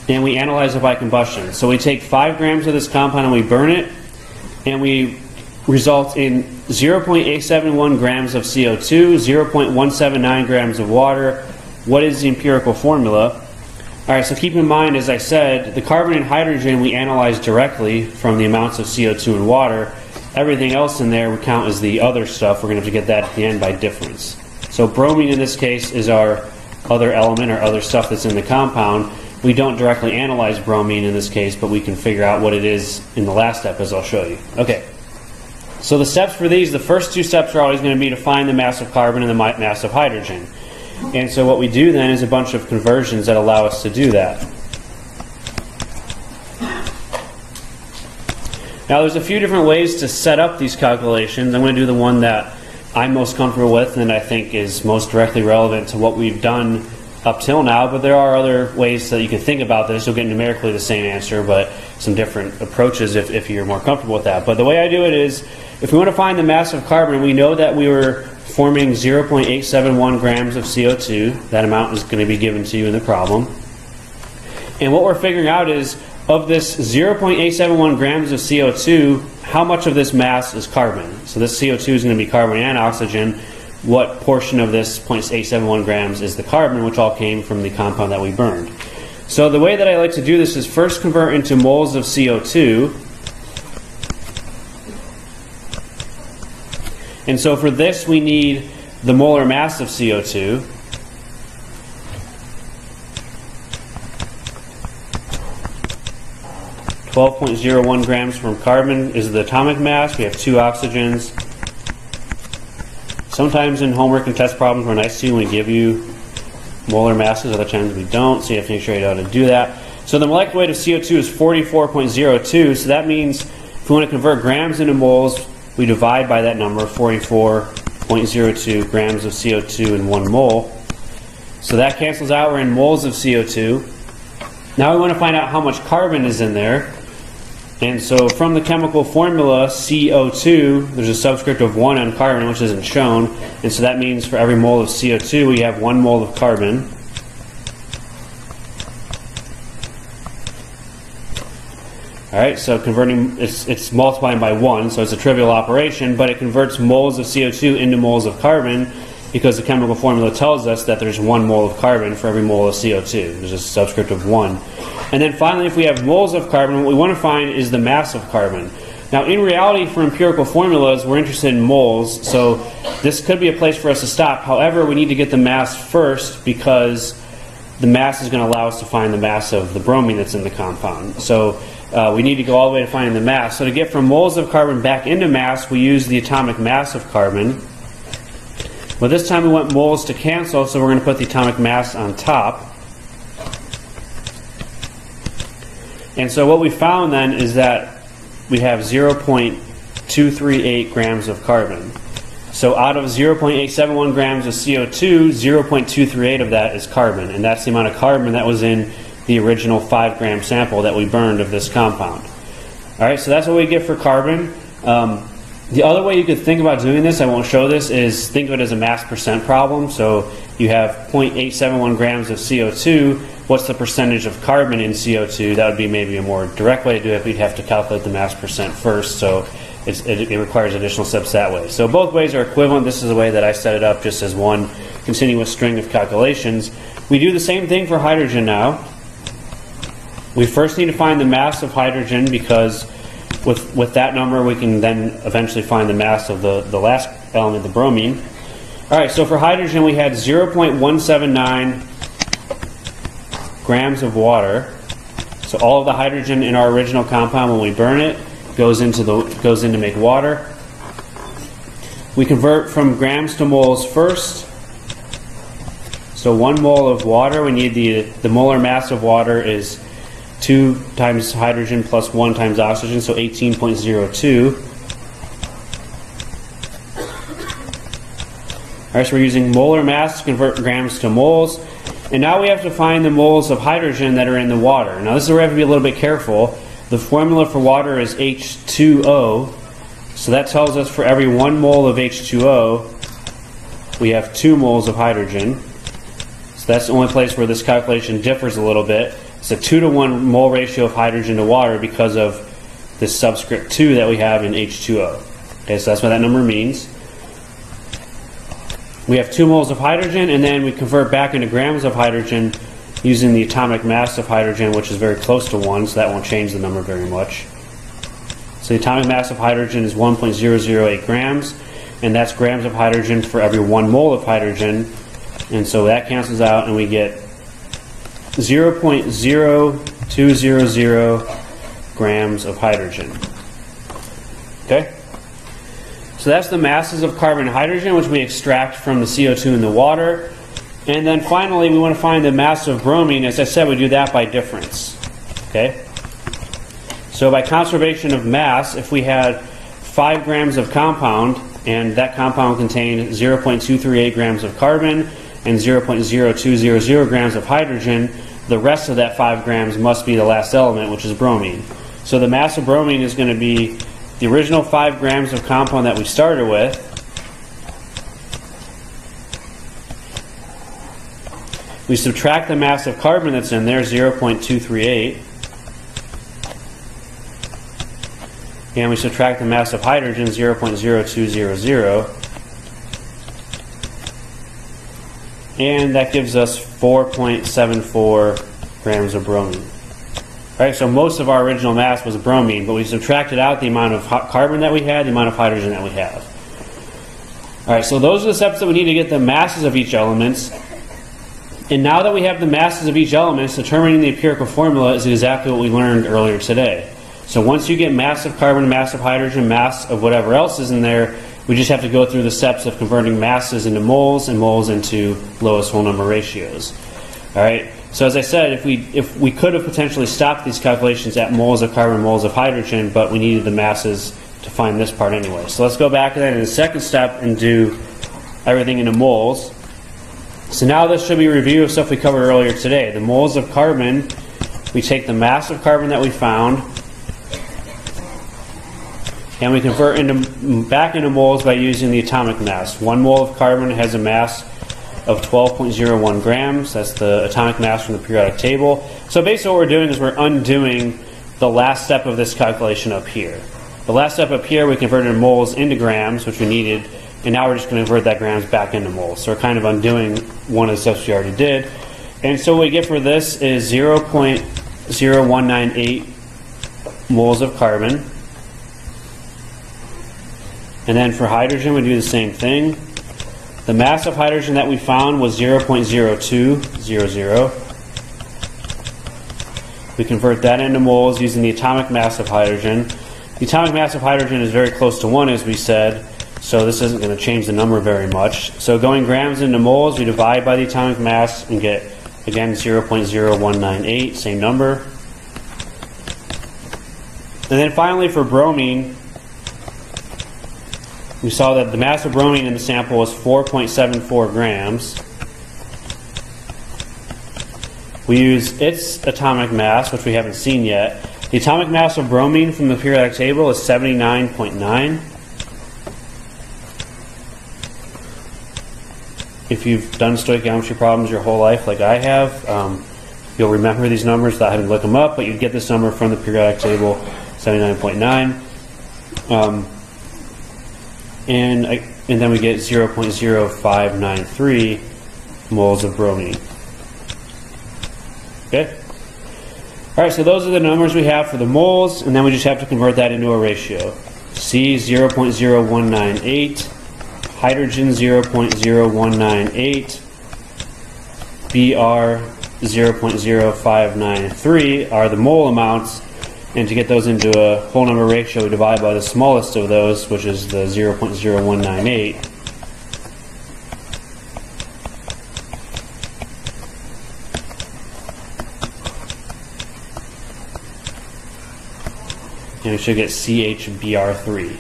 and we analyze it by combustion. So we take 5 grams of this compound and we burn it, and we result in 0.871 grams of CO2, 0.179 grams of water. What is the empirical formula? All right, so keep in mind, as I said, the carbon and hydrogen we analyze directly from the amounts of CO2 and water. Everything else in there we count as the other stuff. We're going to have to get that at the end by difference. So bromine in this case is our other element or other stuff that's in the compound. We don't directly analyze bromine in this case, but we can figure out what it is in the last step, as I'll show you. Okay. So the steps for these, the first 2 steps are always going to be to find the mass of carbon and the mass of hydrogen. And so what we do then is a bunch of conversions that allow us to do that. Now there's a few different ways to set up these calculations. I'm going to do the one that I'm most comfortable with and I think is most directly relevant to what we've done up till now, but there are other ways that you can think about this. You'll get numerically the same answer, but some different approaches if you're more comfortable with that. But the way I do it is, if we want to find the mass of carbon, we know that we were forming 0.871 grams of CO2. That amount is going to be given to you in the problem. And what we're figuring out is, of this 0.871 grams of CO2, how much of this mass is carbon? So this CO2 is going to be carbon and oxygen. What portion of this 0.871 grams is the carbon, which all came from the compound that we burned? So the way that I like to do this is first convert into moles of CO2. And so for this we need the molar mass of CO2. (12.01 grams from carbon is the atomic mass. We have 2 oxygens. Sometimes in homework and test problems we're nice to you when we give you molar masses, other times we don't, so you have to make sure you know how to do that. So the molecular weight of CO2 is 44.02, so that means if we want to convert grams into moles, we divide by that number, 44.02 grams of CO2 in 1 mole. So that cancels out, we're in moles of CO2. Now we want to find out how much carbon is in there. And so from the chemical formula, CO2, there's a subscript of 1 on carbon, which isn't shown. And so that means for every mole of CO2, we have 1 mole of carbon. Alright, so converting, it's multiplying by 1, so it's a trivial operation, but it converts moles of CO2 into moles of carbon because the chemical formula tells us that there's 1 mole of carbon for every mole of CO2. There's a subscript of 1. And then finally, if we have moles of carbon, what we want to find is the mass of carbon. Now, in reality, for empirical formulas, we're interested in moles, so this could be a place for us to stop. However, we need to get the mass first because the mass is going to allow us to find the mass of the bromine that's in the compound. So we need to go all the way to finding the mass. So to get from moles of carbon back into mass, we use the atomic mass of carbon. But this time we want moles to cancel, so we're going to put the atomic mass on top. And so what we found then is that we have 0.238 grams of carbon. So out of 0.871 grams of CO2, 0.238 of that is carbon. And that's the amount of carbon that was in the original 5-gram sample that we burned of this compound. Alright, so that's what we get for carbon. The other way you could think about doing this, I won't show this, is think of it as a mass percent problem. So you have 0.871 grams of CO2. What's the percentage of carbon in CO2? That would be maybe a more direct way to do it. We'd have to calculate the mass percent first, so it requires additional steps that way. So both ways are equivalent. This is the way that I set it up, just as one continuous string of calculations. We do the same thing for hydrogen now. We first need to find the mass of hydrogen because with that number we can then eventually find the mass of the last element, the bromine. Alright, so for hydrogen we had 0.179 grams of water. So all of the hydrogen in our original compound, when we burn it, goes in to make water. We convert from grams to moles first. So 1 mole of water, we need the molar mass of water is 2 times hydrogen plus 1 times oxygen, so 18.02. Alright, so we're using molar mass to convert grams to moles. And now we have to find the moles of hydrogen that are in the water. Now this is where we have to be a little bit careful. The formula for water is H2O. So that tells us for every 1 mole of H2O, we have 2 moles of hydrogen. So that's the only place where this calculation differs a little bit. It's a 2-to-1 mole ratio of hydrogen to water because of this subscript 2 that we have in H2O. Okay, so that's what that number means. We have 2 moles of hydrogen, and then we convert back into grams of hydrogen using the atomic mass of hydrogen, which is very close to 1, so that won't change the number very much. So the atomic mass of hydrogen is 1.008 grams, and that's grams of hydrogen for every 1 mole of hydrogen. And so that cancels out, and we get 0.0200 grams of hydrogen. Okay? So that's the masses of carbon and hydrogen, which we extract from the CO2 in the water. And then finally, we want to find the mass of bromine. As I said, we do that by difference. Okay? So by conservation of mass, if we had 5 grams of compound, and that compound contained 0.238 grams of carbon and 0.0200 grams of hydrogen, the rest of that 5 grams must be the last element, which is bromine. So the mass of bromine is going to be the original 5 grams of compound that we started with, we subtract the mass of carbon that's in there, 0.238, and we subtract the mass of hydrogen, 0.0200, and that gives us 4.74 grams of bromine. Right, so most of our original mass was bromine, but we subtracted out the amount of carbon that we had, the amount of hydrogen that we have. All right, so those are the steps that we need to get the masses of each element. And now that we have the masses of each element, determining the empirical formula is exactly what we learned earlier today. So once you get mass of carbon, mass of hydrogen, mass of whatever else is in there, we just have to go through the steps of converting masses into moles and moles into lowest whole number ratios. All right. So as I said, if we could have potentially stopped these calculations at moles of carbon, moles of hydrogen, but we needed the masses to find this part anyway. So let's go back to that in the second step and do everything into moles. So now this should be a review of stuff we covered earlier today. The moles of carbon, we take the mass of carbon that we found, and we convert back into moles by using the atomic mass. 1 mole of carbon has a mass of 12.01 grams. That's the atomic mass from the periodic table. So basically what we're doing is we're undoing the last step of this calculation up here. The last step up here we converted moles into grams, which we needed, and now we're just going to convert that grams back into moles. So we're kind of undoing one of the steps we already did. And so what we get for this is 0.0198 moles of carbon. And then for hydrogen we do the same thing. The mass of hydrogen that we found was 0.0200. We convert that into moles using the atomic mass of hydrogen. The atomic mass of hydrogen is very close to 1, as we said, so this isn't going to change the number very much. So going grams into moles, we divide by the atomic mass and get, again, 0.0198, same number. And then finally for bromine, we saw that the mass of bromine in the sample was 4.74 grams. We use its atomic mass, which we haven't seen yet. The atomic mass of bromine from the periodic table is 79.9. If you've done stoichiometry problems your whole life like I have, you'll remember these numbers without having to look them up, but you'd get this number from the periodic table, 79.9. And then we get 0.0593 moles of bromine. Okay? Alright, so those are the numbers we have for the moles, and then we just have to convert that into a ratio. C 0.0198, hydrogen 0.0198, Br 0.0593 are the mole amounts. And to get those into a whole number ratio, we divide by the smallest of those, which is the 0.0198. And we should get CHBr3,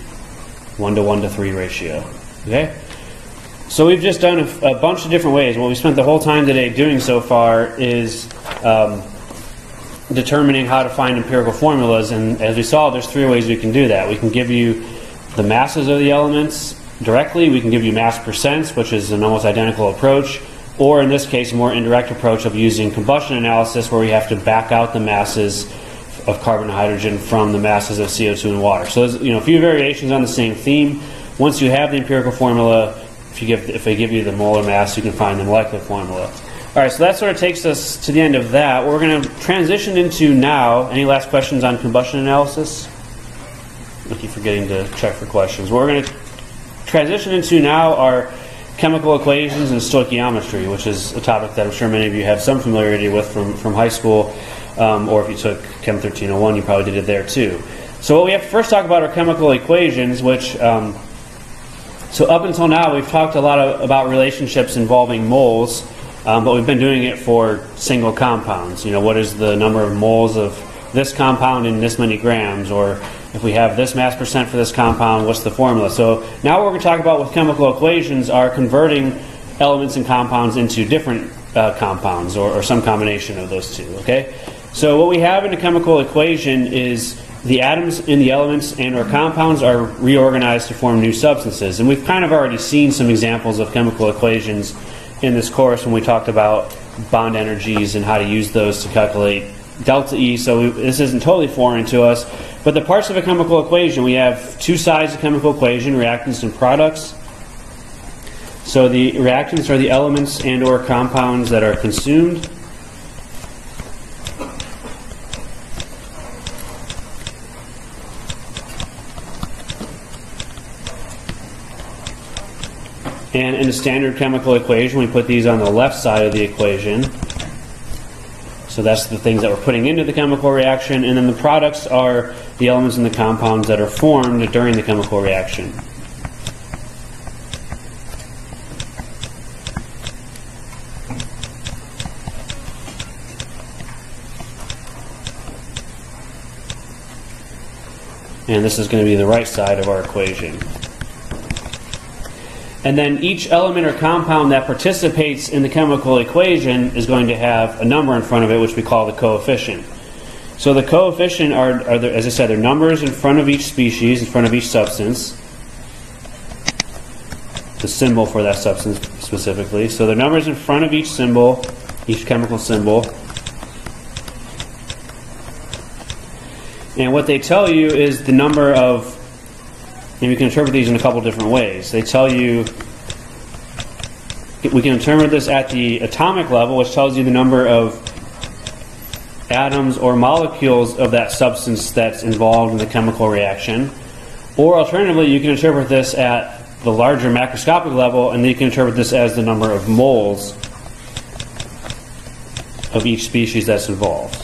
1:1:3 ratio. Okay? So we've just done a bunch of different ways. What we spent the whole time today doing so far is determining how to find empirical formulas, and as we saw, there's 3 ways we can do that. We can give you the masses of the elements directly, we can give you mass percents, which is an almost identical approach, or in this case a more indirect approach of using combustion analysis, where we have to back out the masses of carbon and hydrogen from the masses of CO2 and water. So there's a few variations on the same theme. Once you have the empirical formula, if they give you the molar mass, you can find the molecular formula. Alright, so that sort of takes us to the end of that. What we're going to transition into now, any last questions on combustion analysis? I keep forgetting to check for questions. What we're going to transition into now are chemical equations and stoichiometry, which is a topic that I'm sure many of you have some familiarity with from high school, or if you took Chem 1301, you probably did it there too. So what we have to first talk about are chemical equations, which, so up until now we've talked a lot about relationships involving moles, but we've been doing it for single compounds. What is the number of moles of this compound in this many grams, or if we have this mass percent for this compound, what's the formula? So now what we're going to talk about with chemical equations are converting elements and compounds into different compounds, or some combination of those two. Okay? So what we have in a chemical equation is the atoms in the elements and or compounds are reorganized to form new substances. And we've kind of already seen some examples of chemical equations in this course when we talked about bond energies and how to use those to calculate delta E, so this isn't totally foreign to us. But the parts of a chemical equation, we have two sides of a chemical equation, reactants and products. So the reactants are the elements and or compounds that are consumed. And in a standard chemical equation, we put these on the left side of the equation. So that's the things that we're putting into the chemical reaction. And then the products are the elements and the compounds that are formed during the chemical reaction. And this is going to be the right side of our equation. And then each element or compound that participates in the chemical equation is going to have a number in front of it, which we call the coefficient. So the coefficient are as I said, they're numbers in front of each species, in front of each substance. The symbol for that substance specifically. So the numbers in front of each symbol, each chemical symbol. And what they tell you is the number of, and we can interpret these in a couple different ways. They tell you, we can interpret this at the atomic level, which tells you the number of atoms or molecules of that substance that's involved in the chemical reaction. Or alternatively, you can interpret this at the larger macroscopic level, and then you can interpret this as the number of moles of each species that's involved.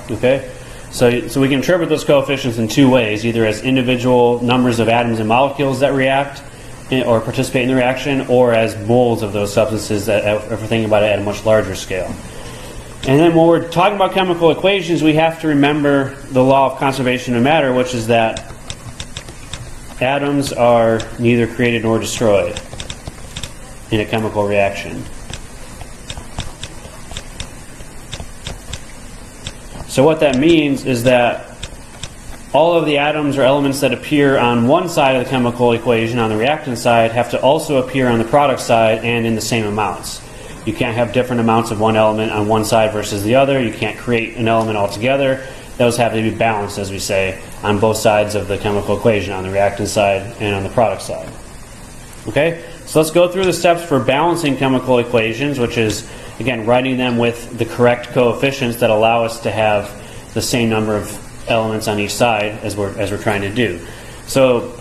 Okay, so we can interpret those coefficients in two ways, either as individual numbers of atoms and molecules that react or participate in the reaction, or as moles of those substances that, if we're thinking about it at a much larger scale. And then when we're talking about chemical equations, we have to remember the law of conservation of matter, which is that atoms are neither created nor destroyed in a chemical reaction. So what that means is that all of the atoms or elements that appear on one side of the chemical equation, on the reactant side, have to also appear on the product side and in the same amounts. You can't have different amounts of one element on one side versus the other. You can't create an element altogether. Those have to be balanced, as we say, on both sides of the chemical equation, on the reactant side and on the product side. Okay? So let's go through the steps for balancing chemical equations, which is, again, writing them with the correct coefficients that allow us to have the same number of elements on each side as we're trying to do. So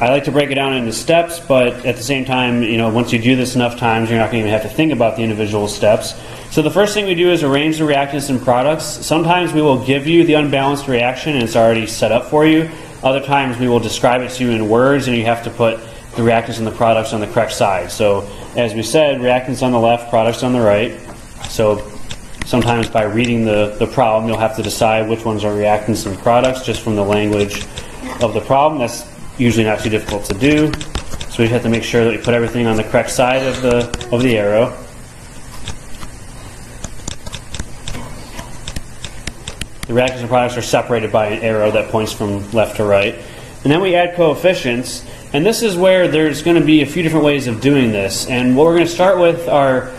I like to break it down into steps, but at the same time, once you do this enough times, you're not going to even have to think about the individual steps. So the first thing we do is arrange the reactants and products. Sometimes we will give you the unbalanced reaction and it's already set up for you. Other times we will describe it to you in words and you have to put the reactants and the products on the correct side. So as we said, reactants on the left, products on the right. So sometimes by reading the problem, you'll have to decide which ones are reactants and products just from the language of the problem. That's usually not too difficult to do. So we have to make sure that we put everything on the correct side of the arrow. The reactants and products are separated by an arrow that points from left to right. And then we add coefficients. And this is where there's going to be a few different ways of doing this. And what we're going to start with are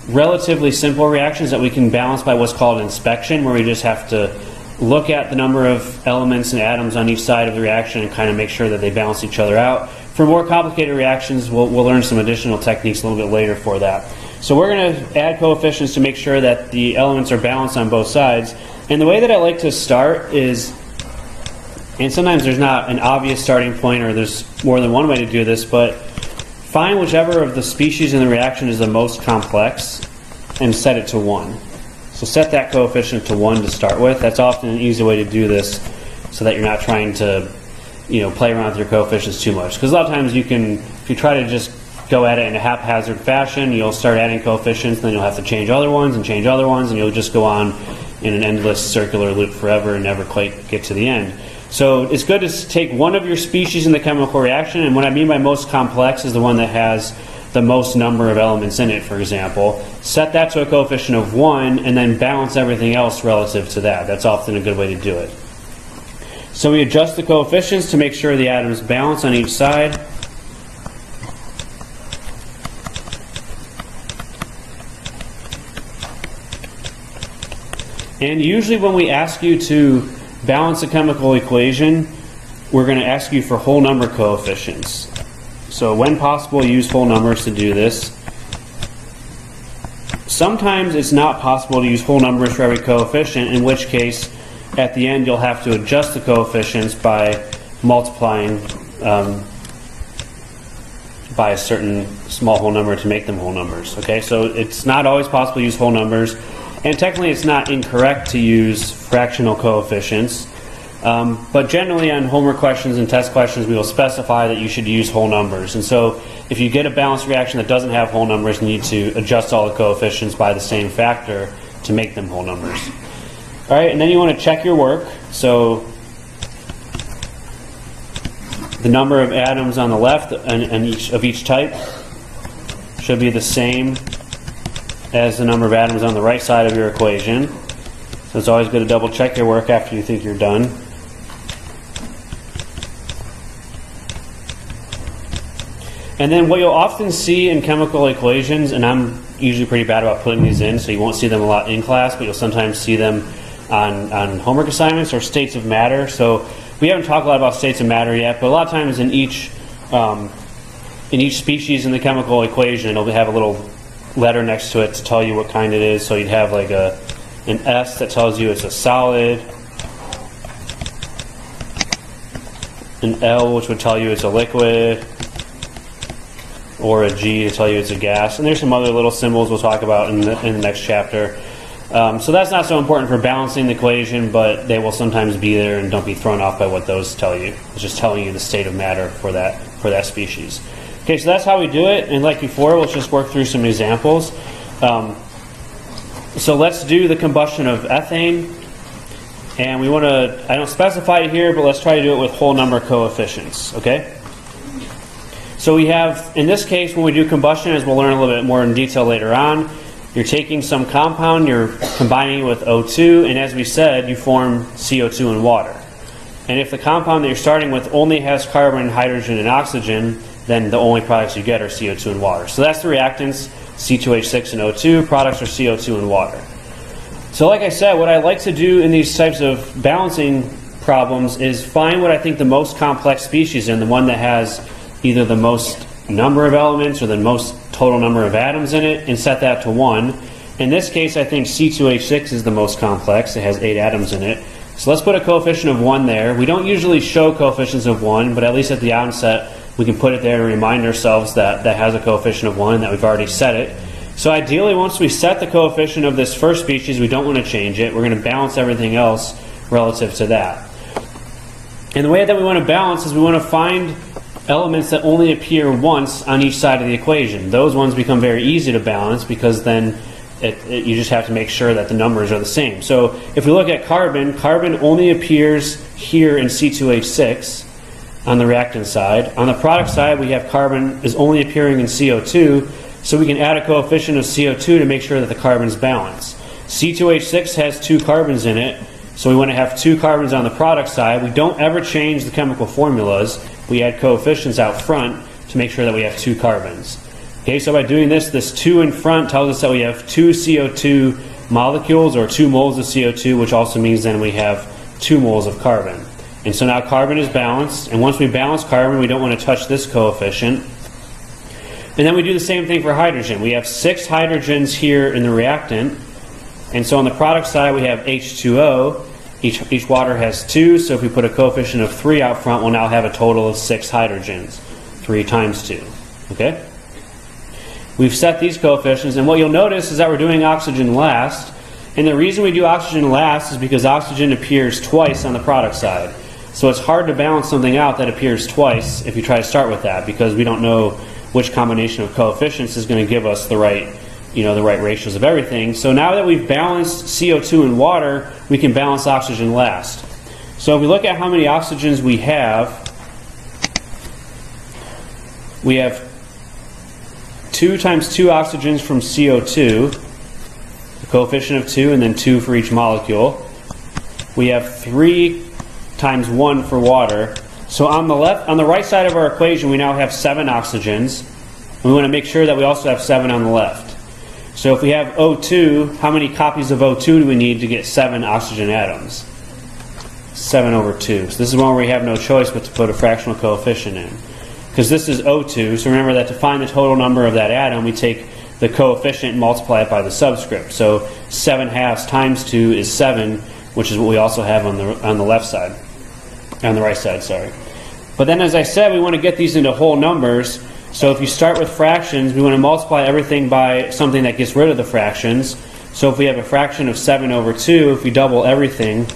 relatively simple reactions that we can balance by what's called inspection, where we just have to look at the number of elements and atoms on each side of the reaction and kind of make sure that they balance each other out. For more complicated reactions, we'll learn some additional techniques a little bit later for that. So we're going to add coefficients to make sure that the elements are balanced on both sides. And the way that I like to start is, and sometimes there's not an obvious starting point or there's more than one way to do this, but find whichever of the species in the reaction is the most complex and set it to 1. So set that coefficient to 1 to start with. That's often an easy way to do this so that you're not trying to play around with your coefficients too much. Because a lot of times if you try to just go at it in a haphazard fashion, you'll start adding coefficients, then you'll have to change other ones, and you'll just go on in an endless circular loop forever and never quite get to the end. So it's good to take one of your species in the chemical reaction, and what I mean by most complex is the one that has the most number of elements in it, for example. Set that to a coefficient of 1, and then balance everything else relative to that. That's often a good way to do it. So we adjust the coefficients to make sure the atoms balance on each side. And usually when we ask you to balance a chemical equation, we're going to ask you for whole number coefficients. So when possible, use whole numbers to do this. Sometimes it's not possible to use whole numbers for every coefficient, in which case at the end you'll have to adjust the coefficients by multiplying by a certain small whole number to make them whole numbers. Okay, so it's not always possible to use whole numbers, and technically it's not incorrect to use fractional coefficients. But generally on homework questions and test questions we will specify that you should use whole numbers. And so if you get a balanced reaction that doesn't have whole numbers, you need to adjust all the coefficients by the same factor to make them whole numbers. Alright, and then you want to check your work. So the number of atoms on the left and each type should be the same as the number of atoms on the right side of your equation. So it's always good to double check your work after you think you're done. And then what you'll often see in chemical equations, and I'm usually pretty bad about putting these in, so you won't see them a lot in class, but you'll sometimes see them on homework assignments, or states of matter. So we haven't talked a lot about states of matter yet, but a lot of times in each species in the chemical equation, it'll have a little letter next to it to tell you what kind it is. So you'd have like an S that tells you it's a solid, an L which would tell you it's a liquid, or a G to tell you it's a gas. And there's some other little symbols we'll talk about in the next chapter. So that's not so important for balancing the equation, but they will sometimes be there, and don't be thrown off by what those tell you. It's just telling you the state of matter for that species. Okay, so that's how we do it, and like before, let's just work through some examples. So let's do the combustion of ethane, and we want to, I don't specify it here, but let's try to do it with whole number coefficients, okay? So we have, in this case, when we do combustion, as we'll learn a little bit more in detail later on, you're taking some compound, you're combining it with O2, and as we said, you form CO2 and water. And if the compound that you're starting with only has carbon, hydrogen, and oxygen, then the only products you get are CO2 and water. So that's the reactants, C2H6 and O2. Products are CO2 and water. So like I said, what I like to do in these types of balancing problems is find what I think the most complex species is, the one that has either the most number of elements or the most total number of atoms in it, and set that to 1. In this case, I think C2H6 is the most complex. It has 8 atoms in it. So let's put a coefficient of 1 there. We don't usually show coefficients of 1, but at least at the onset, we can put it there to remind ourselves that that has a coefficient of 1 and that we've already set it. So ideally, once we set the coefficient of this first species, we don't want to change it. We're going to balance everything else relative to that. And the way that we want to balance is we want to find elements that only appear once on each side of the equation. Those ones become very easy to balance because then you just have to make sure that the numbers are the same. So if we look at carbon, carbon only appears here in C2H6 on the reactant side. On the product side, we have carbon is only appearing in CO2, so we can add a coefficient of CO2 to make sure that the carbon's balanced. C2H6 has 2 carbons in it, so we want to have 2 carbons on the product side. We don't ever change the chemical formulas. We add coefficients out front to make sure that we have 2 carbons. Okay, so by doing this, this 2 in front tells us that we have 2 CO2 molecules, or 2 moles of CO2, which also means then we have 2 moles of carbon. And so now carbon is balanced, and once we balance carbon, we don't want to touch this coefficient. And then we do the same thing for hydrogen. We have 6 hydrogens here in the reactant, and so on the product side we have H2O. Each water has 2, so if we put a coefficient of 3 out front, we'll now have a total of 6 hydrogens. 3 times 2. Okay? We've set these coefficients, and what you'll notice is that we're doing oxygen last. And the reason we do oxygen last is because oxygen appears twice on the product side. So it's hard to balance something out that appears twice if you try to start with that, because we don't know which combination of coefficients is going to give us the right ratios of everything. So now that we've balanced CO2 and water, we can balance oxygen last. So if we look at how many oxygens we have 2 times 2 oxygens from CO2, a coefficient of 2, and then 2 for each molecule. We have 3 times 1 for water. So on the right side of our equation, we now have 7 oxygens. We want to make sure that we also have 7 on the left. So if we have O2, how many copies of O2 do we need to get 7 oxygen atoms? 7 over 2. So this is one where we have no choice but to put a fractional coefficient in. Because this is O2, so remember that to find the total number of that atom, we take the coefficient and multiply it by the subscript. So 7/2 times 2 is 7, which is what we also have on the left side. On the right side, sorry. But then, as I said, we want to get these into whole numbers. So if you start with fractions, we want to multiply everything by something that gets rid of the fractions. So if we have a fraction of 7 over 2, if we double everything,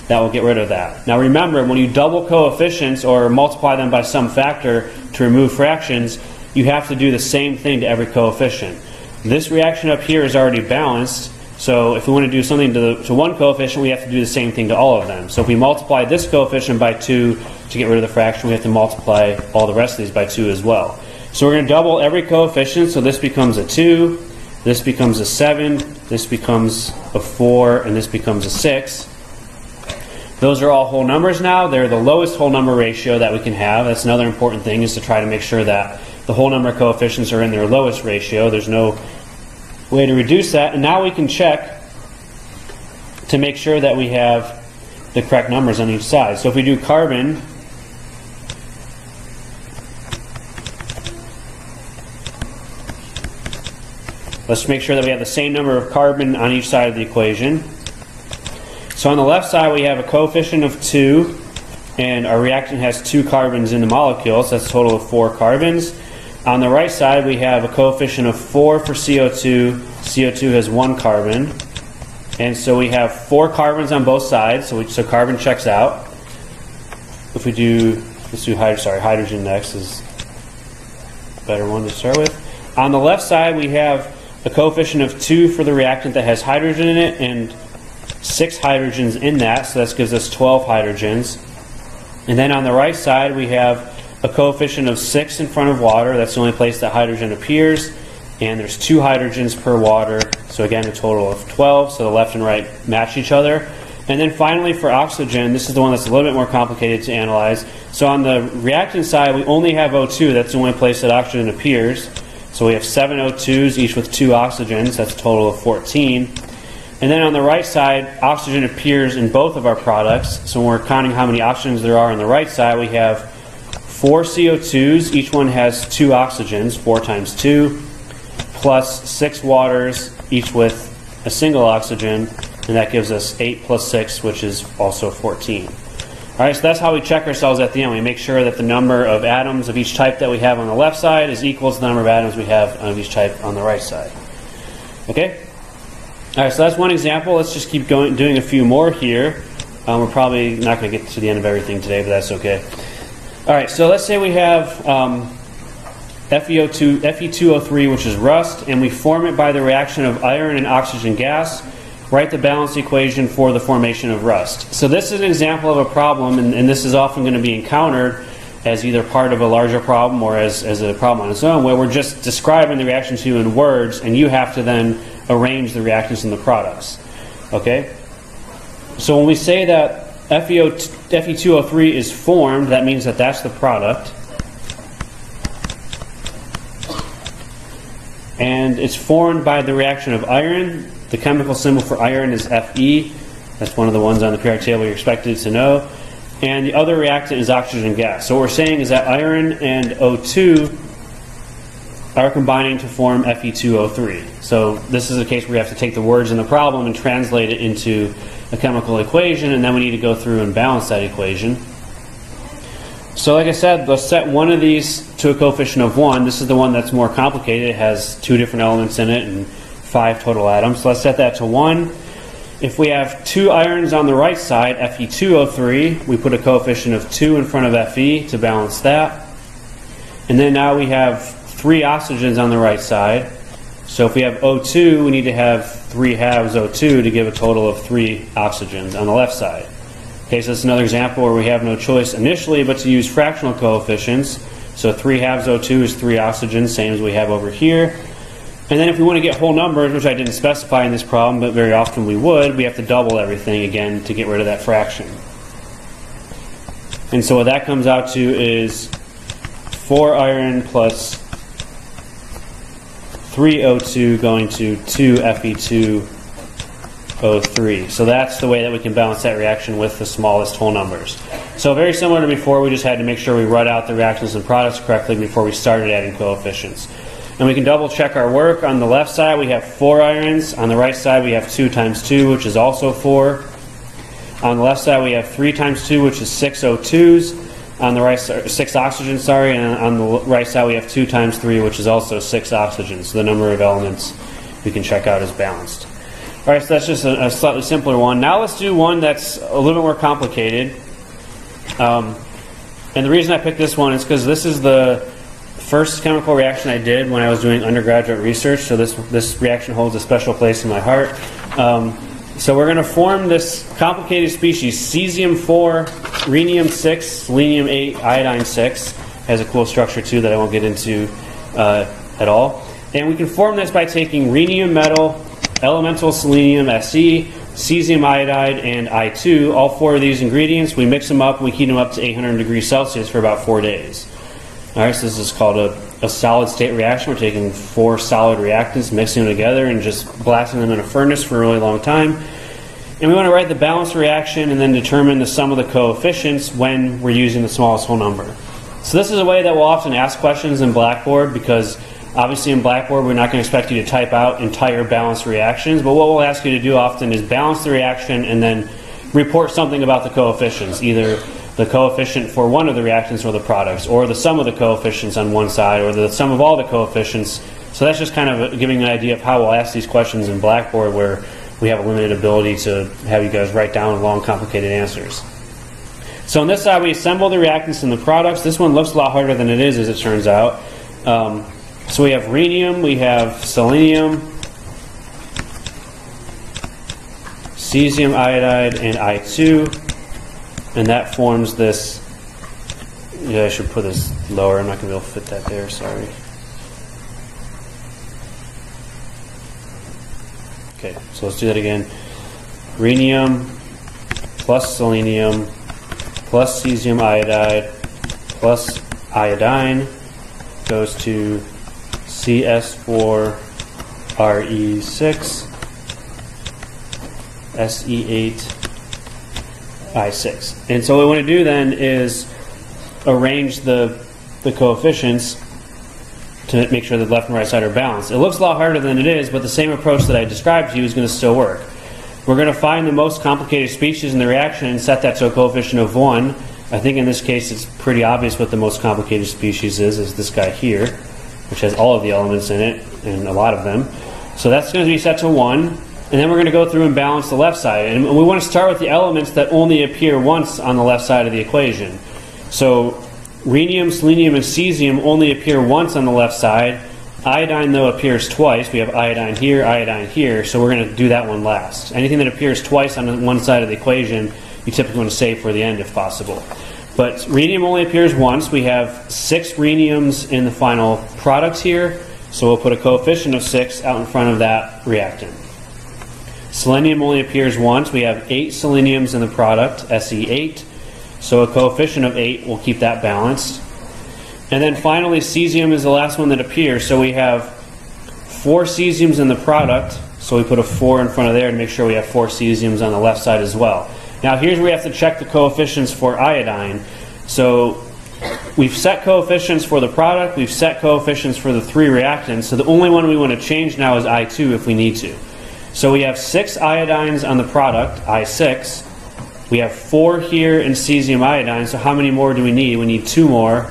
that will get rid of that. Now remember, when you double coefficients or multiply them by some factor to remove fractions, you have to do the same thing to every coefficient. This reaction up here is already balanced, so if we want to do something to one coefficient, we have to do the same thing to all of them. So if we multiply this coefficient by 2 to get rid of the fraction, we have to multiply all the rest of these by 2 as well. So we're going to double every coefficient, so this becomes a 2, this becomes a 7, this becomes a 4, and this becomes a 6. Those are all whole numbers now. They're the lowest whole number ratio that we can have. That's another important thing, is to try to make sure that the whole number coefficients are in their lowest ratio. There's no way to reduce that. And now we can check to make sure that we have the correct numbers on each side. So if we do carbon, let's make sure that we have the same number of carbon on each side of the equation. So on the left side we have a coefficient of 2, and our reactant has 2 carbons in the molecule, so that's a total of 4 carbons. On the right side we have a coefficient of 4 for CO2. CO2 has 1 carbon. And so we have 4 carbons on both sides, so carbon checks out. If we do, let's do hydrogen next is a better one to start with. On the left side we have a coefficient of 2 for the reactant that has hydrogen in it, and 6 hydrogens in that, so that gives us 12 hydrogens. And then on the right side we have a coefficient of 6 in front of water. That's the only place that hydrogen appears, and there's 2 hydrogens per water, so again a total of 12, so the left and right match each other. And then finally for oxygen, this is the one that's a little bit more complicated to analyze. So on the reactant side we only have O2, that's the only place that oxygen appears. So we have 7 O2s, each with 2 oxygens, that's a total of 14. And then on the right side, oxygen appears in both of our products. So when we're counting how many oxygens there are on the right side, we have 4 CO2s. Each one has 2 oxygens, 4 times 2, plus 6 waters, each with a single oxygen. And that gives us 8 plus 6, which is also 14. All right, so that's how we check ourselves at the end. We make sure that the number of atoms of each type that we have on the left side is equal to the number of atoms we have of each type on the right side. Okay? All right, so that's one example. Let's just keep going, doing a few more here. We're probably not going to get to the end of everything today, but that's okay. All right, so let's say we have Fe2O3, which is rust, and we form it by the reaction of iron and oxygen gas. Write the balance equation for the formation of rust. So this is an example of a problem, and this is often going to be encountered as either part of a larger problem or as a problem on its own, where we're just describing the reaction to you in words, and you have to then arrange the reactants and the products. Okay? So when we say that Fe2O3 is formed, that means that that's the product. And it's formed by the reaction of iron. The chemical symbol for iron is Fe. That's one of the ones on the periodic table you're expected to know. And the other reactant is oxygen gas. So what we're saying is that iron and O2 are combining to form Fe2O3. So this is a case where we have to take the words in the problem and translate it into a chemical equation, and then we need to go through and balance that equation. So like I said, let's set one of these to a coefficient of 1. This is the one that's more complicated. It has 2 different elements in it and 5 total atoms. So let's set that to 1. If we have 2 irons on the right side, Fe2O3, we put a coefficient of 2 in front of Fe to balance that. And then now we have 3 oxygens on the right side. So if we have O2, we need to have 3 halves O2 to give a total of 3 oxygens on the left side. Okay, so that's another example where we have no choice initially but to use fractional coefficients. So 3 halves O2 is 3 oxygens, same as we have over here. And then if we want to get whole numbers, which I didn't specify in this problem, but very often we would, we have to double everything again to get rid of that fraction. And so what that comes out to is 4 iron plus 3 O2 going to 2 Fe2O3. So that's the way that we can balance that reaction with the smallest whole numbers. So very similar to before, we just had to make sure we write out the reactions and products correctly before we started adding coefficients. And we can double check our work. On the left side we have 4 irons. On the right side we have 2 times 2, which is also 4. On the left side we have 3 times 2, which is 6 O2s. On the right side, 6 oxygens, sorry, and on the right side we have 2 times 3, which is also 6 oxygens. So the number of elements we can check out is balanced. All right, so that's just a slightly simpler one. Now let's do one that's a little bit more complicated. And the reason I picked this one is because this is the first chemical reaction I did when I was doing undergraduate research, so this reaction holds a special place in my heart. So we're going to form this complicated species, cesium-4, rhenium-6, selenium-8, iodine-6. Has a cool structure too that I won't get into at all. And we can form this by taking rhenium metal, elemental selenium, Se, cesium iodide, and I2, all 4 of these ingredients. We mix them up and we heat them up to 800 degrees Celsius for about 4 days. All right, so this is called a solid state reaction. We're taking 4 solid reactants, mixing them together, and just blasting them in a furnace for a really long time. And we want to write the balanced reaction and then determine the sum of the coefficients when we're using the smallest whole number. So this is a way that we'll often ask questions in Blackboard, because obviously in Blackboard we're not going to expect you to type out entire balanced reactions, but what we'll ask you to do often is balance the reaction and then report something about the coefficients, either the coefficient for one of the reactants or the products, or the sum of the coefficients on one side, or the sum of all the coefficients. So that's just kind of giving an idea of how we'll ask these questions in Blackboard, where we have a limited ability to have you guys write down long, complicated answers. So on this side we assemble the reactants and the products. This one looks a lot harder than it is, as it turns out. So we have rhenium, we have selenium, cesium iodide, and I2, and that forms this. Yeah, I should put this lower. I'm not going to be able to fit that there, sorry. Okay, so let's do that again. Rhenium plus selenium plus cesium iodide plus iodine goes to CS4RE6 Se8I6. And so what we want to do then is arrange the coefficients to make sure the left and right side are balanced. It looks a lot harder than it is, but the same approach that I described to you is going to still work. We're going to find the most complicated species in the reaction and set that to a coefficient of 1. I think in this case it's pretty obvious what the most complicated species is this guy here, which has all of the elements in it, and a lot of them. So that's going to be set to 1, and then we're going to go through and balance the left side. And we want to start with the elements that only appear once on the left side of the equation. So rhenium, selenium, and cesium only appear once on the left side. Iodine, though, appears twice. We have iodine here, so we're going to do that one last. Anything that appears twice on one side of the equation, you typically want to save for the end if possible. But rhenium only appears once. We have 6 rheniums in the final product here, so we'll put a coefficient of 6 out in front of that reactant. Selenium only appears once. We have 8 seleniums in the product, Se8, so a coefficient of 8 will keep that balanced. And then finally, cesium is the last one that appears, so we have 4 cesiums in the product, so we put a 4 in front of there to make sure we have 4 cesiums on the left side as well. Now here's where we have to check the coefficients for iodine. So we've set coefficients for the product, we've set coefficients for the 3 reactants, so the only one we want to change now is I2 if we need to. So we have 6 iodines on the product, I6. We have 4 here in cesium iodine, so how many more do we need? We need 2 more.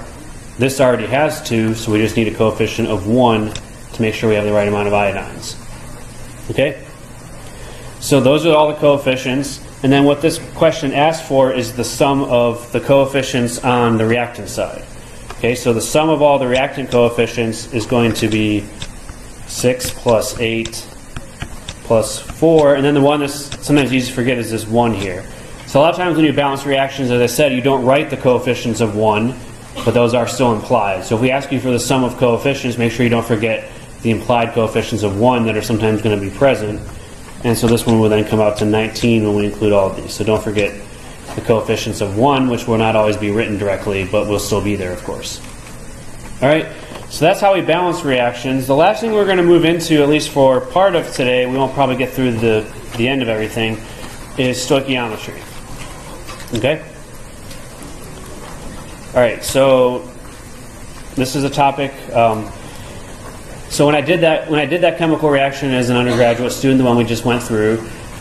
This already has 2, so we just need a coefficient of 1 to make sure we have the right amount of iodines. Okay? So those are all the coefficients. And then what this question asks for is the sum of the coefficients on the reactant side. Okay, so the sum of all the reactant coefficients is going to be 6 plus 8 plus 4. And then the one that's sometimes easy to forget is this 1 here. So a lot of times when you balance reactions, as I said, you don't write the coefficients of 1, but those are still implied. So if we ask you for the sum of coefficients, make sure you don't forget the implied coefficients of 1 that are sometimes going to be present. And so this one will then come out to 19 when we include all of these. So don't forget the coefficients of 1, which will not always be written directly, but will still be there, of course. All right, so that's how we balance reactions. The last thing we're going to move into, at least for part of today, we won't probably get through the end of everything, is stoichiometry. Okay? All right, so this is a topic. So when I did that chemical reaction as an undergraduate student, the one we just went through,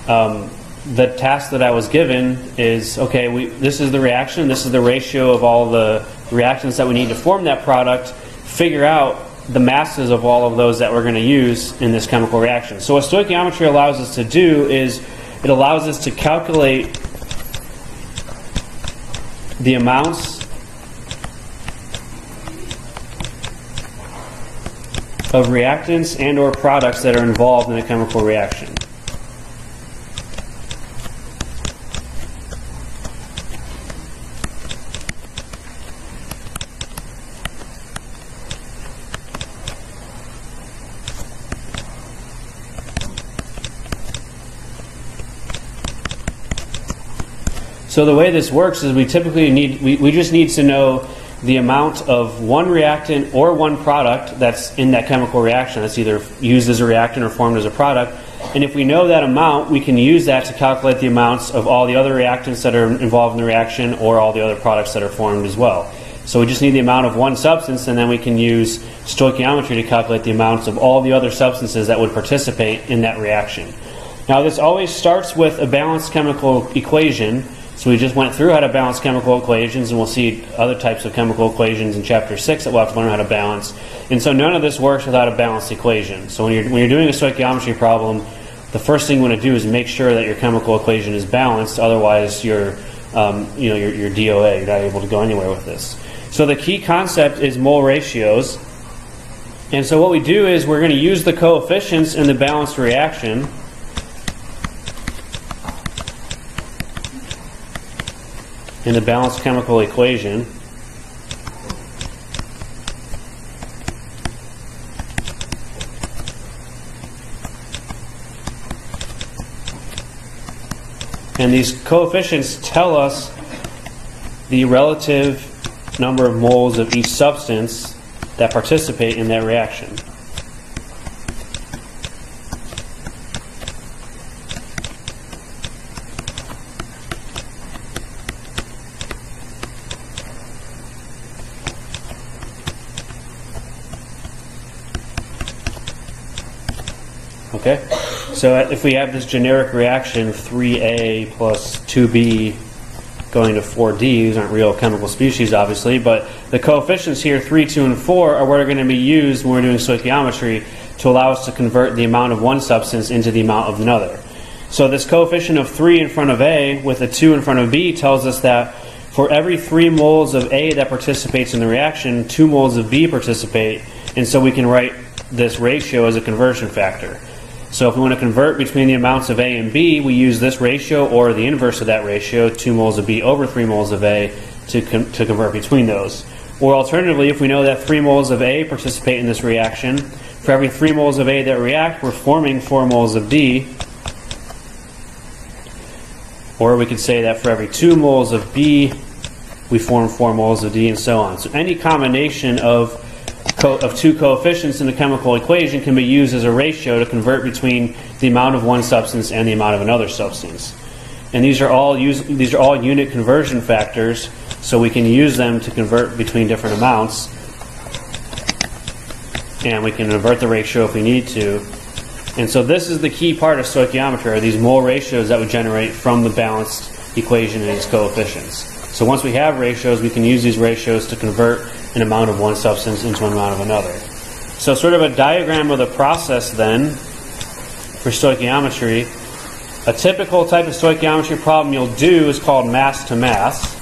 the task that I was given is, okay, this is the reaction, this is the ratio of all the reactants that we need to form that product, figure out the masses of all of those that we're going to use in this chemical reaction. So what stoichiometry allows us to do is it allows us to calculate the amounts of reactants and or products that are involved in a chemical reaction. So the way this works is we typically we just need to know the amount of one reactant or one product that's in that chemical reaction that's either used as a reactant or formed as a product. And if we know that amount, we can use that to calculate the amounts of all the other reactants that are involved in the reaction or all the other products that are formed as well. So we just need the amount of one substance, and then we can use stoichiometry to calculate the amounts of all the other substances that would participate in that reaction. Now this always starts with a balanced chemical equation. So we just went through how to balance chemical equations, and we'll see other types of chemical equations in Chapter 6 that we'll have to learn how to balance. And so none of this works without a balanced equation. So when you're doing a stoichiometry problem, the first thing you want to do is make sure that your chemical equation is balanced. Otherwise, your DOA, you're not able to go anywhere with this. So the key concept is mole ratios. And so what we do is we're going to use the coefficients in the balanced reaction. In the balanced chemical equation. And these coefficients tell us the relative number of moles of each substance that participate in that reaction. Okay, so if we have this generic reaction 3A plus 2B going to 4D, these aren't real chemical species obviously, but the coefficients here 3, 2, and 4 are what are going to be used when we're doing stoichiometry to allow us to convert the amount of one substance into the amount of another. So this coefficient of 3 in front of A with a 2 in front of B tells us that for every 3 moles of A that participates in the reaction, 2 moles of B participate, and so we can write this ratio as a conversion factor. So if we want to convert between the amounts of A and B, we use this ratio or the inverse of that ratio, 2 moles of B over 3 moles of A, to convert between those. Or alternatively, if we know that 3 moles of A participate in this reaction, for every 3 moles of A that react, we're forming 4 moles of D. Or we could say that for every 2 moles of B, we form 4 moles of D, and so on. So any combination of two coefficients in the chemical equation can be used as a ratio to convert between the amount of one substance and the amount of another substance. And these are all unit conversion factors, so we can use them to convert between different amounts, and we can invert the ratio if we need to. And so this is the key part of stoichiometry, are these mole ratios that we generate from the balanced equation and its coefficients. So once we have ratios, we can use these ratios to convert an amount of one substance into an amount of another. So sort of a diagram of the process then for stoichiometry. A typical type of stoichiometry problem you'll do is called mass to mass.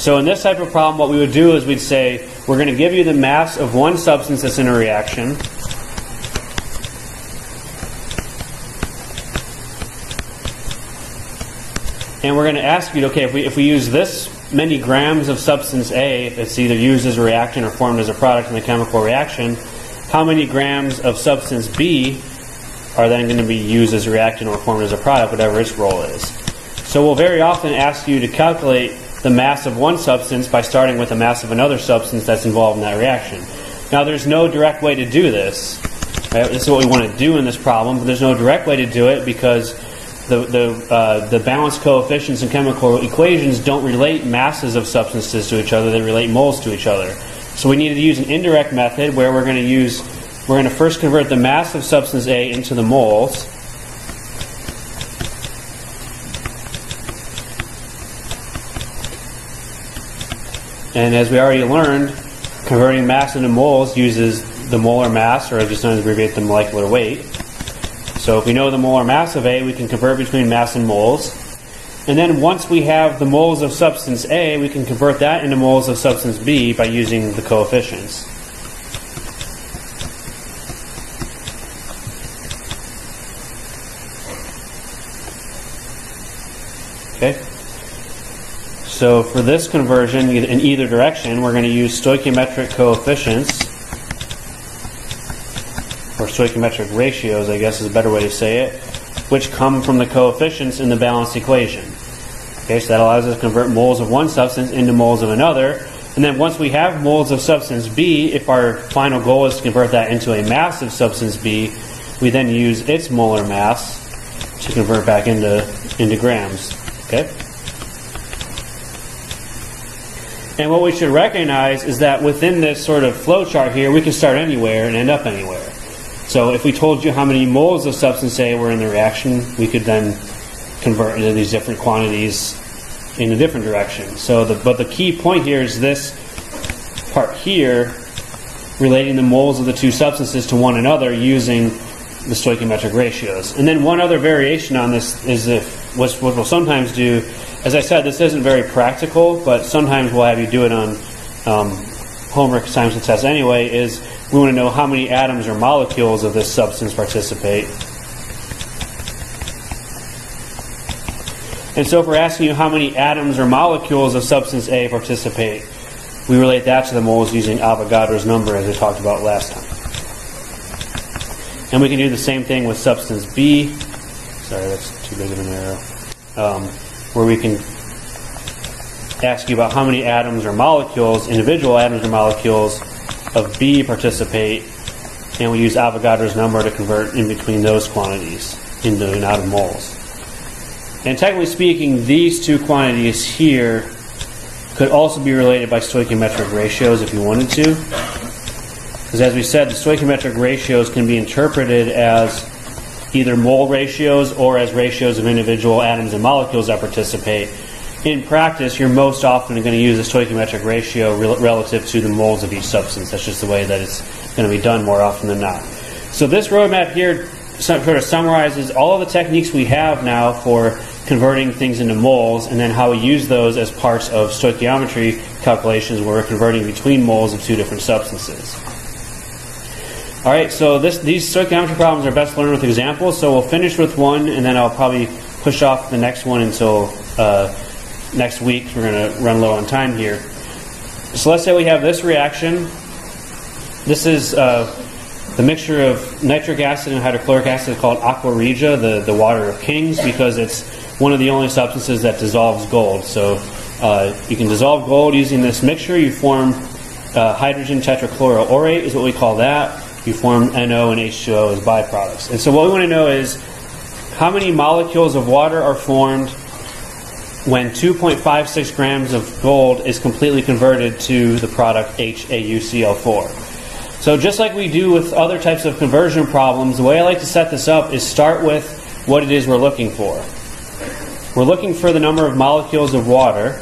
So in this type of problem, what we would do is we'd say, we're going to give you the mass of one substance that's in a reaction. And we're going to ask you, okay, if we use this many grams of substance A, if it's either used as a reactant or formed as a product in the chemical reaction, how many grams of substance B are then going to be used as a reactant or formed as a product, whatever its role is. So we'll very often ask you to calculate the mass of one substance by starting with the mass of another substance that's involved in that reaction. Now, there's no direct way to do this. Right? This is what we want to do in this problem, but there's no direct way to do it because the balanced coefficients in chemical equations don't relate masses of substances to each other; they relate moles to each other. So we need to use an indirect method where we're going to first convert the mass of substance A into the moles. And as we already learned, converting mass into moles uses the molar mass, or just known as abbreviate the molecular weight. So if we know the molar mass of A, we can convert between mass and moles. And then once we have the moles of substance A, we can convert that into moles of substance B by using the coefficients. Okay? So for this conversion, in either direction, we're going to use stoichiometric coefficients, or stoichiometric ratios, I guess is a better way to say it, which come from the coefficients in the balanced equation. Okay, so that allows us to convert moles of one substance into moles of another. And then once we have moles of substance B, if our final goal is to convert that into a mass of substance B, we then use its molar mass to convert back into grams. Okay? And what we should recognize is that within this sort of flow chart here, we can start anywhere and end up anywhere. So if we told you how many moles of substance A were in the reaction, we could then convert into these different quantities in a different direction. But the key point here is this part here, relating the moles of the two substances to one another using the stoichiometric ratios. And then one other variation on this is what we'll sometimes do. As I said, this isn't very practical, but sometimes we'll have you do it on homework assignments and tests anyway, is we want to know how many atoms or molecules of this substance participate. And so if we're asking you how many atoms or molecules of substance A participate, we relate that to the moles using Avogadro's number, as we talked about last time. And we can do the same thing with substance B. Sorry, that's too big of an arrow. Where we can ask you about how many atoms or molecules, individual atoms or molecules of B participate, and we use Avogadro's number to convert in between those quantities into and out of moles. And technically speaking, these two quantities here could also be related by stoichiometric ratios if you wanted to. Because as we said, the stoichiometric ratios can be interpreted as either mole ratios or as ratios of individual atoms and molecules that participate. In practice, you're most often going to use a stoichiometric ratio relative to the moles of each substance. That's just the way that it's going to be done more often than not. So this roadmap here sort of summarizes all of the techniques we have now for converting things into moles, and then how we use those as parts of stoichiometry calculations where we're converting between moles of two different substances. All right, so these stoichiometry problems are best learned with examples, so we'll finish with one, and then I'll probably push off the next one until next week. We're going to run low on time here. So let's say we have this reaction. This is the mixture of nitric acid and hydrochloric acid called aqua regia, the water of kings, because it's one of the only substances that dissolves gold. So you can dissolve gold using this mixture. You form hydrogen tetrachloroaurate is what we call that. You form NO and H2O as byproducts. And so what we want to know is how many molecules of water are formed when 2.56 grams of gold is completely converted to the product HAUCl4. So just like we do with other types of conversion problems, the way I like to set this up is start with what it is we're looking for. We're looking for the number of molecules of water.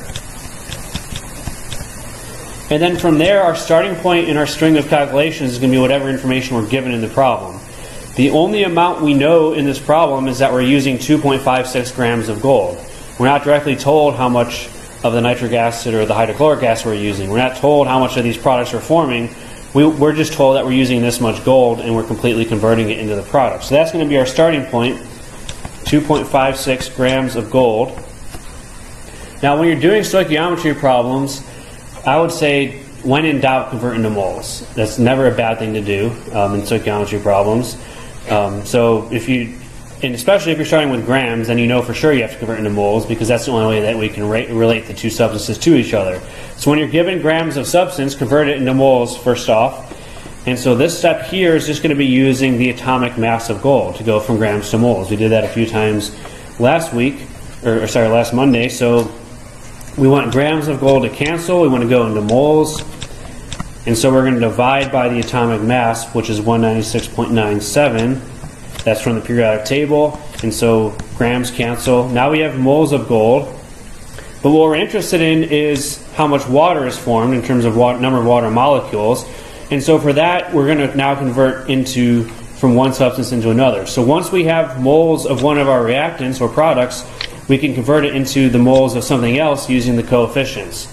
And then from there, our starting point in our string of calculations is going to be whatever information we're given in the problem. The only amount we know in this problem is that we're using 2.56 grams of gold. We're not directly told how much of the nitric acid or the hydrochloric acid we're using. We're not told how much of these products we're forming. We're just told that we're using this much gold and we're completely converting it into the product. So that's going to be our starting point, 2.56 grams of gold. Now when you're doing stoichiometry problems, I would say when in doubt, convert into moles. That's never a bad thing to do in stoichiometry problems. So if you, and especially if you're starting with grams, then you know for sure you have to convert into moles, because that's the only way that we can relate the two substances to each other. So when you're given grams of substance, convert it into moles first off. And so this step here is just going to be using the atomic mass of gold to go from grams to moles. We did that a few times last Monday. So we want grams of gold to cancel. We want to go into moles. And so we're going to divide by the atomic mass, which is 196.97. That's from the periodic table. And so grams cancel. Now we have moles of gold. But what we're interested in is how much water is formed in terms of number of water molecules. And so for that, we're going to now convert from one substance into another. So once we have moles of one of our reactants or products, we can convert it into the moles of something else using the coefficients.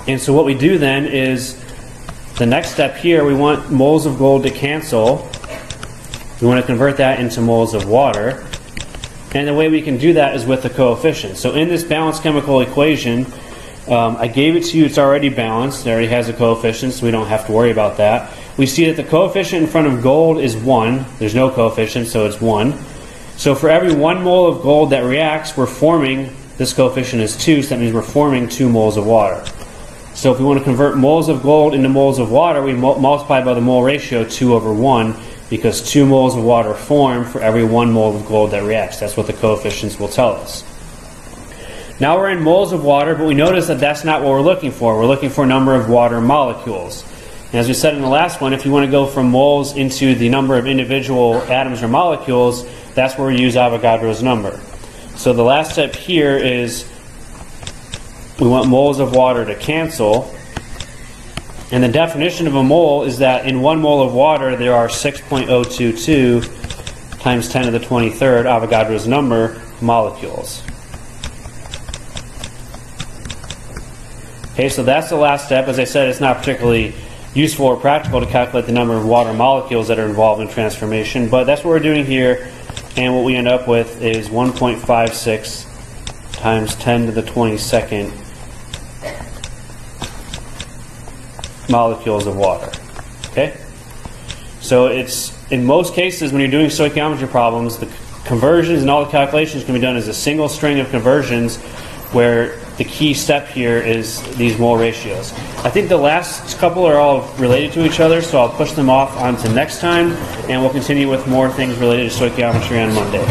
And so what we do then is, the next step here, we want moles of gold to cancel. We want to convert that into moles of water. And the way we can do that is with the coefficients. So in this balanced chemical equation, I gave it to you, it's already balanced. It already has a coefficient, so we don't have to worry about that. We see that the coefficient in front of gold is 1. There's no coefficient, so it's 1. So for every 1 mole of gold that reacts, we're forming, this coefficient is 2, so that means we're forming 2 moles of water. So if we want to convert moles of gold into moles of water, we multiply by the mole ratio 2 over 1, because 2 moles of water form for every 1 mole of gold that reacts. That's what the coefficients will tell us. Now we're in moles of water, but we notice that that's not what we're looking for. We're looking for a number of water molecules. And as we said in the last one, if you want to go from moles into the number of individual atoms or molecules, that's where we use Avogadro's number. So the last step here is we want moles of water to cancel. And the definition of a mole is that in 1 mole of water there are 6.022 times 10 to the 23rd, Avogadro's number, molecules. Okay, so that's the last step. As I said, it's not particularly useful or practical to calculate the number of water molecules that are involved in transformation, but that's what we're doing here, and what we end up with is 1.56 times 10 to the 22nd molecules of water. Okay? So it's, in most cases when you're doing stoichiometry problems, the conversions and all the calculations can be done as a single string of conversions, where the key step here is these mole ratios. I think the last couple are all related to each other, so I'll push them off onto next time, and we'll continue with more things related to stoichiometry on Monday.